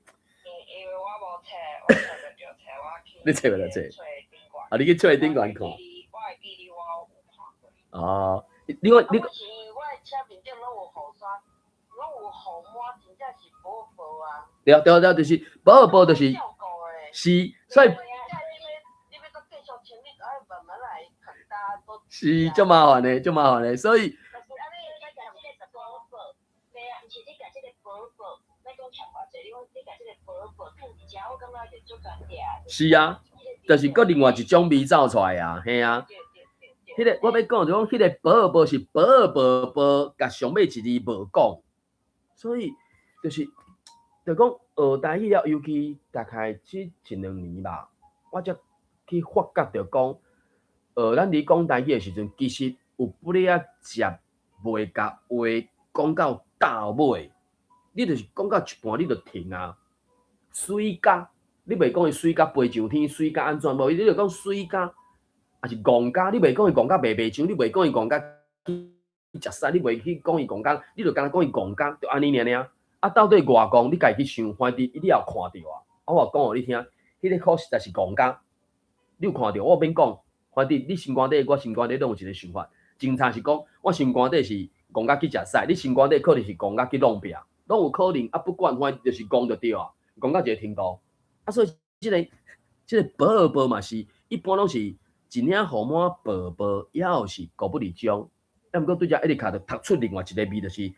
我无册，我找着着册，我去。你找着册？啊，你去册顶悬看。我会记哩，我有看过。哦，你。我车面顶拢有雨伞，拢有雨满，真正是宝宝啊。对，就是宝宝，就是。是，所以。你要搁继续穿，你就要慢慢来看搭都。是，足麻烦的，所以。是啊，就是搁另外一种味走出来啊，嘿啊。迄个我要讲就讲，迄个宝宝是宝宝，甲上尾一字无讲，所以就是就讲学台语了，尤其大概这1、2年吧，我才去发觉着讲，咱伫讲台语的时阵，其实有不了接袂甲话讲到到尾，你就是讲到一半你就停啊，水甲。你袂讲伊水甲飞上天，水甲安怎无？你就讲水甲，还是戆甲？你袂讲伊戆甲白上，你袂讲伊戆甲去食屎，你袂去讲伊戆甲，你就干讲伊戆甲，就安尼尔。啊，到底外戆，你家己去想，反正你也有看到啊。我讲互你听，迄个可实在是戆甲，你有看到？我免讲，反正你心肝底，我心肝底拢有一个想法。真差是讲，我心肝底是戆甲去食屎，你心肝底可能是戆甲去弄壁，拢有可能。啊，不管反正就是讲就对啊，讲到一个程度。啊，所以这个宝宝嘛是一般拢是一领雨满宝宝，也有是高不离中。啊，毋过对遮艾丽卡就读出另外一个味，就是一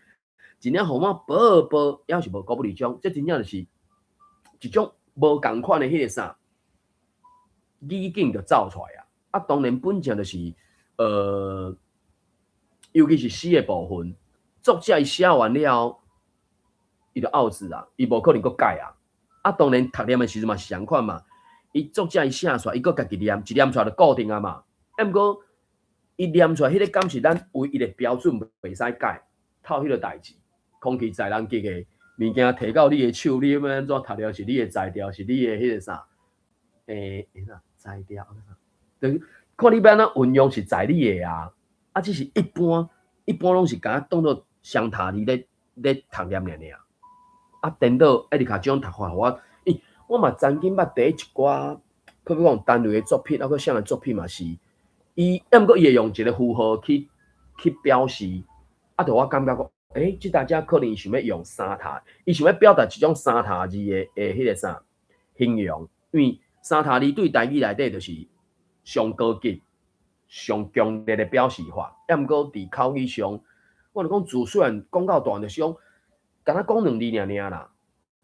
领雨满宝宝，也是无高不离中。这真正就是一种无共款的迄个啥语境就走出来啊。啊，当然本质就是尤其是诗的部分，作者伊写完了，伊就拗字啊，伊无可能搁改啊。啊，当然读念的时阵嘛是相款嘛，伊作者伊写出来，伊搁家己念，一念出来就固定啊嘛。啊，毋过伊念出来迄个感是咱唯一的标准，袂使改，透迄个代志。空气在人吉的物件摕到你的手，你要安怎读了是你的材料，是你的迄个啥？啥材料？就是看你要安怎运用是在你的啊。啊，只是一般拢是敢当作双塔字咧读念尔。啊，颠倒艾丽卡这种读法，我嘛曾经捌第一寡，可比讲单位的作品，啊，佮啥的作品嘛是，伊毋过伊会用一个符号去表示，啊，就我感觉讲，即大家可能想要用三塔，伊想要表达一种三塔字的迄个啥形容，因为三塔字对台语内底就是上高级、上强烈的表示法，毋过伫口语上，我就讲字虽然讲到大，就是讲。敢若讲2字尔啦，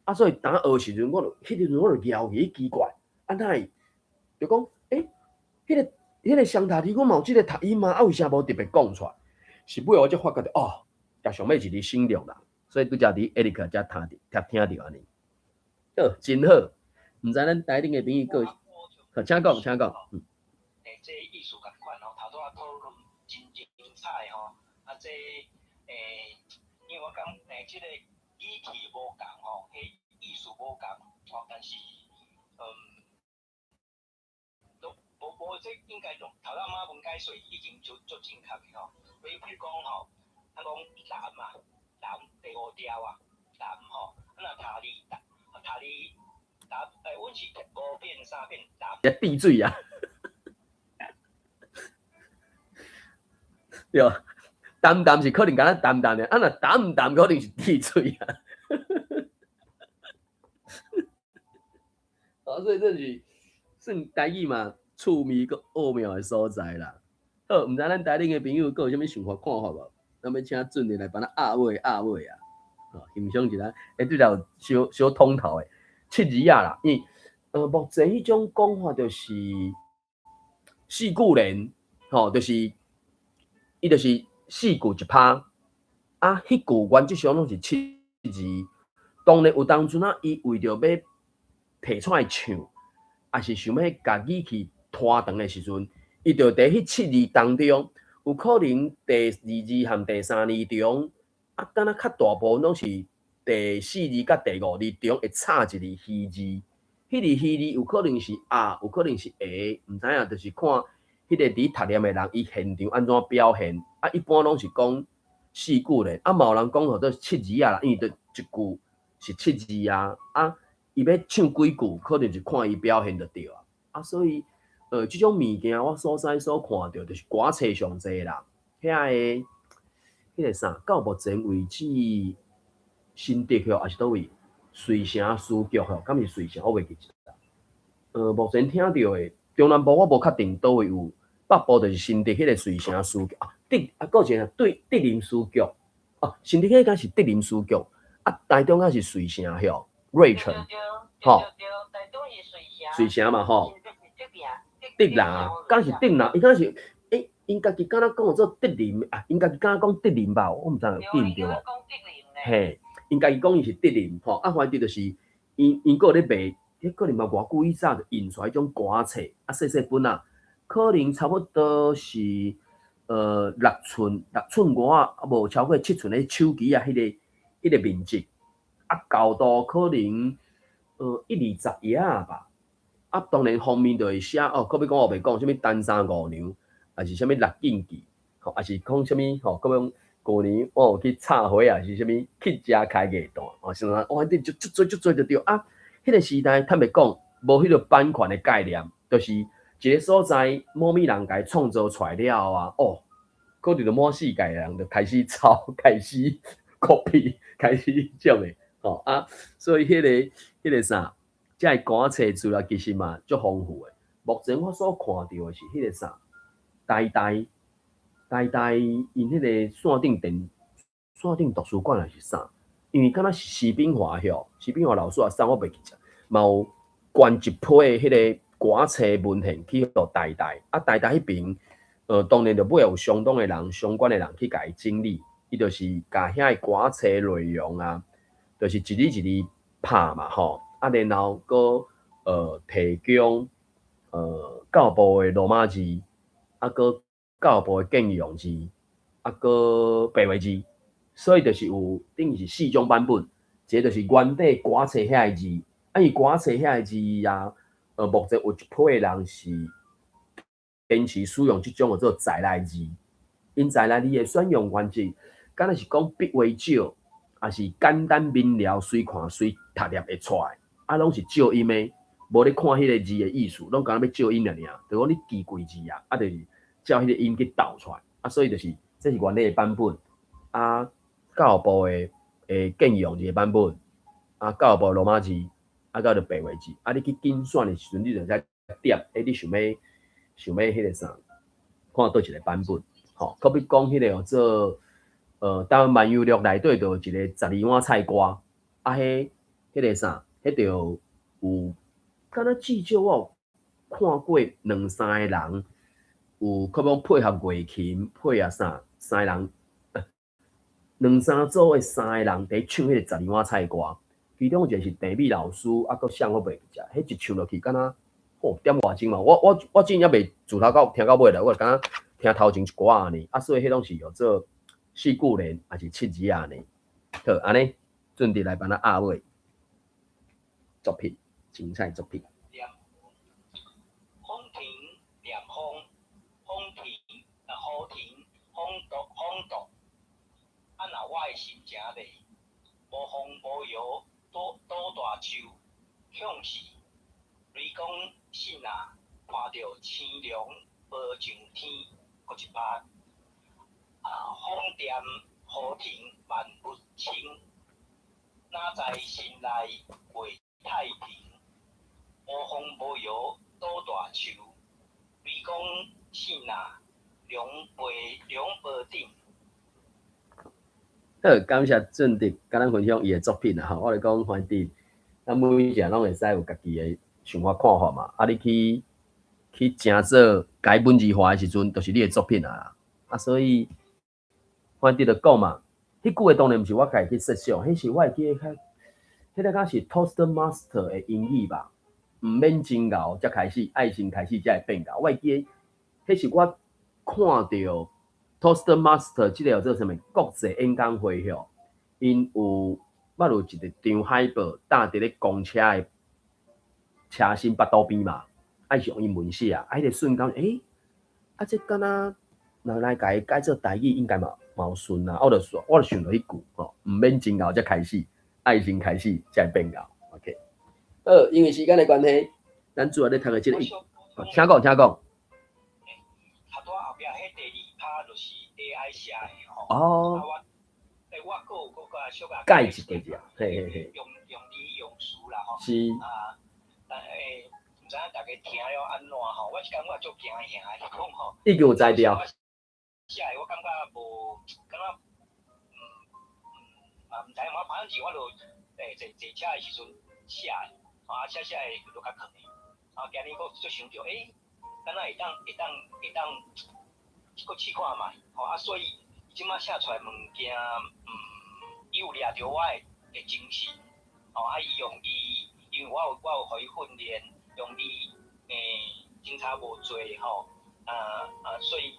啊，所以当学时阵，迄阵我就摇起奇怪，啊，哪会就讲，迄个双塔字，我嘛有即个读音嘛，啊，为啥无特别讲出来？是尾我才发觉着，哦，也上尾一字省略啦，所以拄则伫 Eric 才听着安尼，真好，毋知咱台顶的朋友个，请讲。这艺术感款吼，头拄仔讨论真精彩吼，啊，这因为我讲这个。议题无共吼，迄艺术无共吼，但是无这应该头仔马文解说已经足正确的吼。比如讲吼，咱讲南嘛，南第5条啊，南吼，咱若塔字南，阮是5变3变南。闭嘴啊！对。淡是可能敢若淡的，啊，若淡可能是滴水啊。所以这是算台语嘛，趣味佮奥妙的所在啦。好，毋知咱台顶的朋友佮有啥物想法看法无？咱要请准的来帮咱压尾啊。欣赏一下，对了，小通头诶，7字啊啦，因为目前迄种讲法就是4句连，就是伊就是4句一拍，啊，迄句原则上拢是7字。当然有当阵啊，伊为着要摕出来唱，也是想要家己去拖长的时阵，伊就伫迄7字当中，有可能第2字和第3字中，啊，敢若较大部分拢是第4字甲第5字中会插一个虚字，迄个虚字有可能是啊，有可能是下，毋知影，就是看迄个伫读念的人，伊现场安怎表现。啊，一般拢是讲4句咧，啊，嘛有人讲吼做7字啊啦，因为一句是7字啊，啊，伊要唱几句，可能就看伊表现就对啊。啊，所以即种物件我所在所看到，就是歌册上济啦，遐个啥，到目前为止，新竹吼，还是倒位随城书局吼，敢是随城，我袂记得。目前听到的中南部我无确定倒位有，北部就是新竹迄个随城书局啊，搁一个对德林书局啊，新竹迄个是德林书局。啊，台中啊是随城吼，瑞城，吼，台中是随城嘛吼，德林，敢是德林，伊敢是，因家己敢若讲做德林啊，因家己敢若讲德林吧，我毋知影对毋对无？嘿，因家己讲伊是德林吼，啊，反正就是因佫有咧卖，迄可能嘛偌久以早就印出来迄种歌册，啊，细细本啊，可能差不多是6寸外啊，无超过7寸的手机啊，迄个面积，啊，厚度可能1-20页吧。啊，当然封面就会写哦，可比讲我袂讲，什物单三五娘，还是什物6禁忌，吼，还是讲什物吼，咁样过年我有去插花啊，是什物去家开艺单，哦，是啦，反正就足做就对啊。迄个时代，坦白讲，无迄个版权的概念，就是一个所在，某物人家创造出来了啊，哦，可能就满世界的人就开始抄，开始 copy， 开始种的，吼啊，所以迄个啥。即个歌册资料其实嘛足丰富诶。目前我所看到诶是迄个啥，台大因迄个线顶图书馆还是啥？因为敢若是徐炳华吼，徐炳华老师啊，送我袂记者，嘛有捐一批诶迄个歌册文献去互台大，啊台大迄边，当然就尾有相当诶人、相关诶人去甲伊整理，伊就是甲遐诶歌册内容啊，就是一字一字拍嘛吼。啊，然后搁提供教育部的罗马字，啊，搁教育部的建议用字，啊，搁白话字，所以就是有等于是4种版本，一个就是原底歌册遐个字，啊，伊歌册遐个字啊，目前有一批的人是坚持使用即种叫做在来字，因在来字的选用原则，敢若是讲笔画少，也是简单明了，随看随读念会出来。啊，拢是照音的，无咧看迄个字的意思，拢敢若要照音尔尔，就讲你记几字啊，啊，就是照迄个音去导出来，啊，所以就是这是原来的版本，啊，教育部的建议用字的版本，啊，教育部罗马字，啊，到着白话字，啊，你去精选的时阵，你就在点，你想要迄个啥，看倒一个版本，吼，可比讲迄个叫做台湾漫游录内底就有一个12碗菜瓜，啊，迄个啥。迄着有，敢若至少我有看过2-3个人，有可能配合乐琴，配合啥3个人，2-3组的3个人伫唱迄个12碗菜歌，其中一个是陈美老师，啊，搁谁我袂记者，迄一唱落去，敢若点外钟嘛，我真还袂自头到听到尾来，我敢若听头前一歌安尼，啊，所以迄拢是叫做4句连，还是7字安尼，好，安尼准备来帮咱压尾。作品，精彩作品。风停凉风，风停雨停，风度。啊，若我的心真累，无风无摇，倒大树，向是雷公信啊，看到青龙飞上天，搁一巴。风掂雨停万物清，哪知心内袂。太平，无风无摇倒大树，雷公信啊，龙飞顶。好，感谢俊迪甲咱分享伊的作品啊！吼，我来讲，反正咱每一个拢会使有家己的想法看法嘛。啊，你去正做改文字化的时阵，就是你的作品啊。啊，所以反正就讲嘛，迄句话当然毋是我家己去设想，迄是我会记得迄个敢是 Toastmaster 的英语吧？毋免真熬才开始，爱心开始才会变熬。我会记得，迄是我看到。Toastmaster 即个做啥物国际演讲会吼，因有捌一个张海报搭伫咧公车的车身腹肚边嘛，爱是用英文写啊，迄个瞬间，这敢若若来甲伊改做台语，应该嘛有顺啊。我就想到迄句吼，毋免真熬才开始，爱心开始才会变熬。OK， 因为时间的关系，咱主要咧读的即个，请讲，请讲。AI 写的吼，哦，我个小可改一个只，嘿嘿嘿，用理用词啦吼，是啊，但毋知影大家听了安怎吼，我是感觉足惊吓的，讲吼，已经有才调。写的我感觉无，感觉毋知影，我反正是我就坐车的时阵写的，写的就较可能，今日我就想着，敢若会当。搁试看卖，所以即摆写出来物件，伊有掠着我的精神，伊用因为我有互伊训练，用伊警察无做吼，所以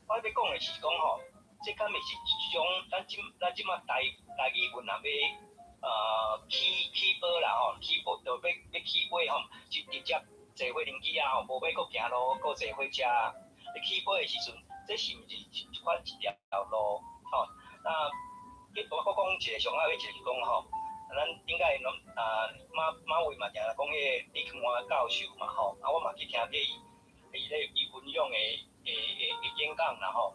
我要讲的是讲吼，这敢会是一种咱即摆台语文若要起步啦吼，起步就要起尾吼，就直接坐火轮机啊吼，无要搁行路，搁坐火车。起步的时阵，这是毋是一款一条路？吼，那我讲一个上爱就是讲吼，咱应该马伟嘛，定讲迄个李肯华教授嘛吼，我嘛去听过伊分享的演讲啦吼，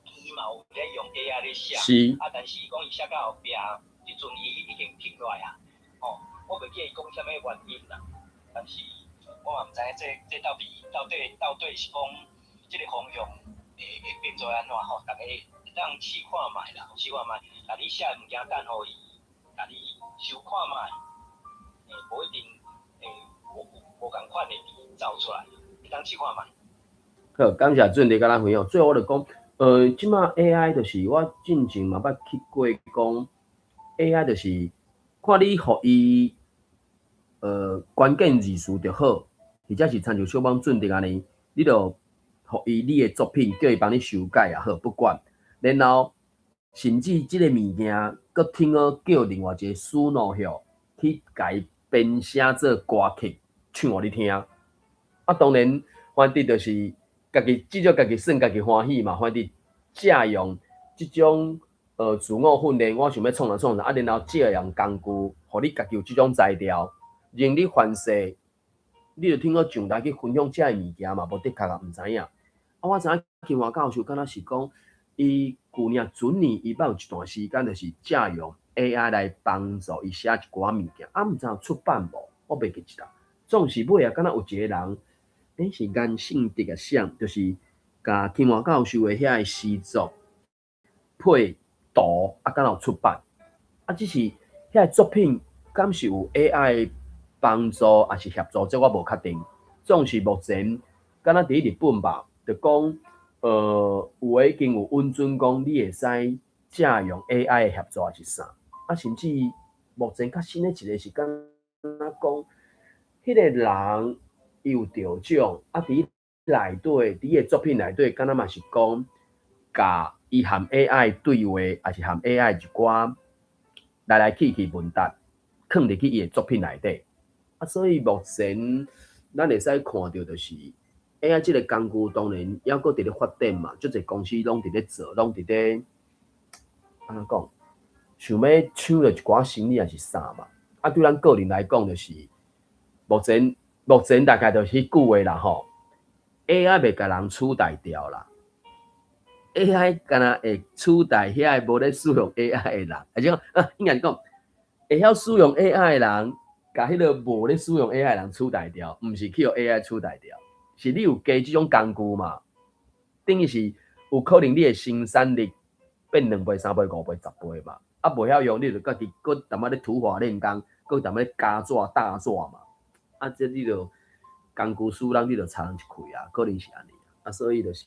伊嘛有咧用 AI 咧写，但是讲伊写到后壁，即阵伊已经停落来啊，吼，我袂记伊讲啥物原因啦，但是我嘛毋知这到底是讲。这个方向会变做安怎吼？大家当试看卖啦，试看卖。但你写物件等互伊，但你收看卖，无一定无共款的走出来，你当试看卖。好，感谢俊迪甲咱分享。最后我就讲，即马 AI 就是我进前嘛捌去过讲 AI 就是看你互伊关键字数就好，或者是参照小帮俊迪安尼，你就。互伊你的作品叫伊帮你修改也好，不管，然后甚至即个物件，搁听好叫另外一个书脑晓去甲伊编写做歌曲唱互你听。啊，当然，反正就是家己至少家己算家己欢喜嘛。反正借用即种自我训练，我想要创啥，啊，然后借用工具，互你家己有即种材料，让你反射，你就听好上台去分享遮个物件嘛，无的确啊，毋知影。我知影清华教授敢若是讲，伊去年准年伊捌有一段时间，就是借用 AI 来帮助伊写一寡物件，毋知影出版无？我袂记得。总是尾啊，敢若有一个人，是颜姓德个想，就是甲清华教授的遐个诗作配图，敢若有出版。只是遐个作品敢是有 AI 帮助，还是协助，这我无确定。总是目前敢若伫日本吧。就讲，有诶已经有允准讲，你会使借用 AI 的协助是啥？甚至目前较新诶一个是敢若讲，迄个人伊有得奖，伫内底，伫伊作品内底，敢若嘛是讲，甲伊含 AI 对话，还是含 AI 一寡来去问答，放入去伊诶作品内底。所以目前咱会使看到就是。AI 这个工具当然还阁伫咧发展嘛，足侪公司拢伫咧做，拢伫咧安怎讲，想要抢着一寡生意还是啥嘛？对咱个人来讲，就是目前大概就是迄句话啦吼 ，AI 袂甲人取代掉啦 ，AI 敢若会取代遐个无咧使用 AI 的人，而且应该是讲会晓使用 AI 的人，甲迄个无咧使用 AI 的人取代掉，毋是去用 AI 取代掉。是你有加即种工具嘛？等于是有可能你的生产力变2倍、3倍、5倍、10倍嘛。啊，袂晓用，你就家己搁淡仔咧土法炼钢，搁淡仔咧加纸、大纸嘛。啊，这你就工具输人，你就插人一开啊，可能是安尼啊。所以就是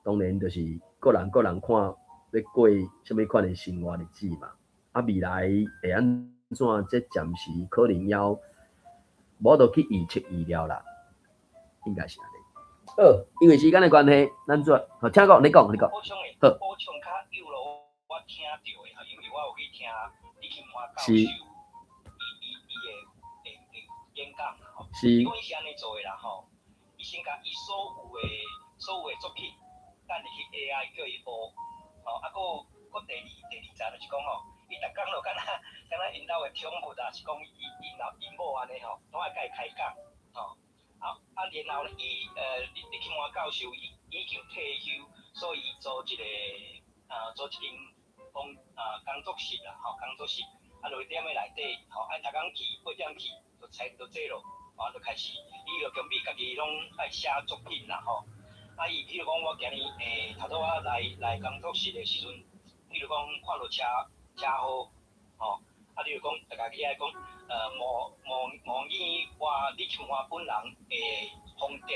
当然就是个人看要过什么款的生活日子嘛。啊，未来会安怎？这暂时可能要无就去预测预料啦，应该是安尼。好，因为时间的关系，咱做好，请讲，你讲。补充较有咯，我听到的，因为我有去听李庆华教授伊的演讲吼，伊讲伊是安尼做的啦吼，伊先甲伊所有的作品，等入去 AI 叫伊学，吼，啊，搁第二站就是讲吼，伊逐工就敢若因兜的宠物啊，是讲因某安尼吼，拢爱甲伊开讲，吼。然后李庆华教授已经退休，所以做一间工作室啦，吼工作室，啊，落点的内底，吼，逐工去8点去，就坐咯，就开始，伊就准备家己拢爱写作品啦，吼。啊，伊譬如讲我今日头拄我来工作室的时阵，譬如讲看到车好，吼。啊，例如讲，大家起来讲，模拟李庆华本人的风格，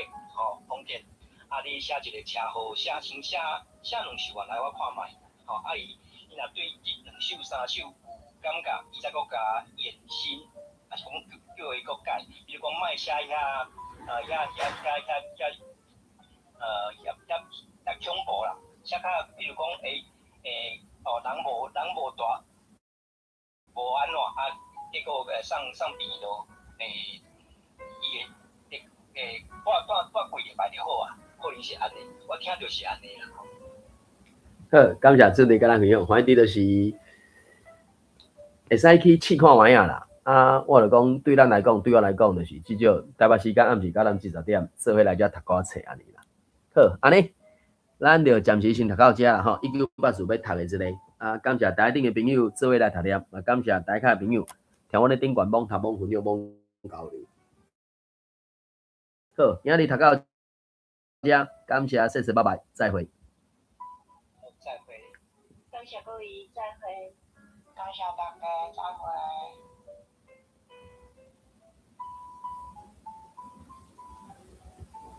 啊，你写一个车号，写2首来我看卖，吼，啊伊若对2首3首有感觉，伊再搁加延伸，啊是讲叫伊搁改，比如讲卖写遐恐怖啦，写较比如讲人无大。无安怎啊？结果上边都伊带几礼拜就好啊，可能是安尼，我听着是安尼啦。好，感谢这里跟咱分享，反正就是会使去试看卖啊啦。啊，我就讲对咱来讲，对我来讲就是至少台北时间暗时到咱40点，做伙来遮读个册安尼啦。好，安尼，咱就暂时先读到遮啦吼。1984要读的这个。啊，感谢台顶的朋友做伙来读念，啊，感谢台下的朋友听我咧顶悬网读网分享网交流。好，今日读到遮，感谢，谢谢，拜拜，再会。再会。感谢各位，再会。感谢大家，再会。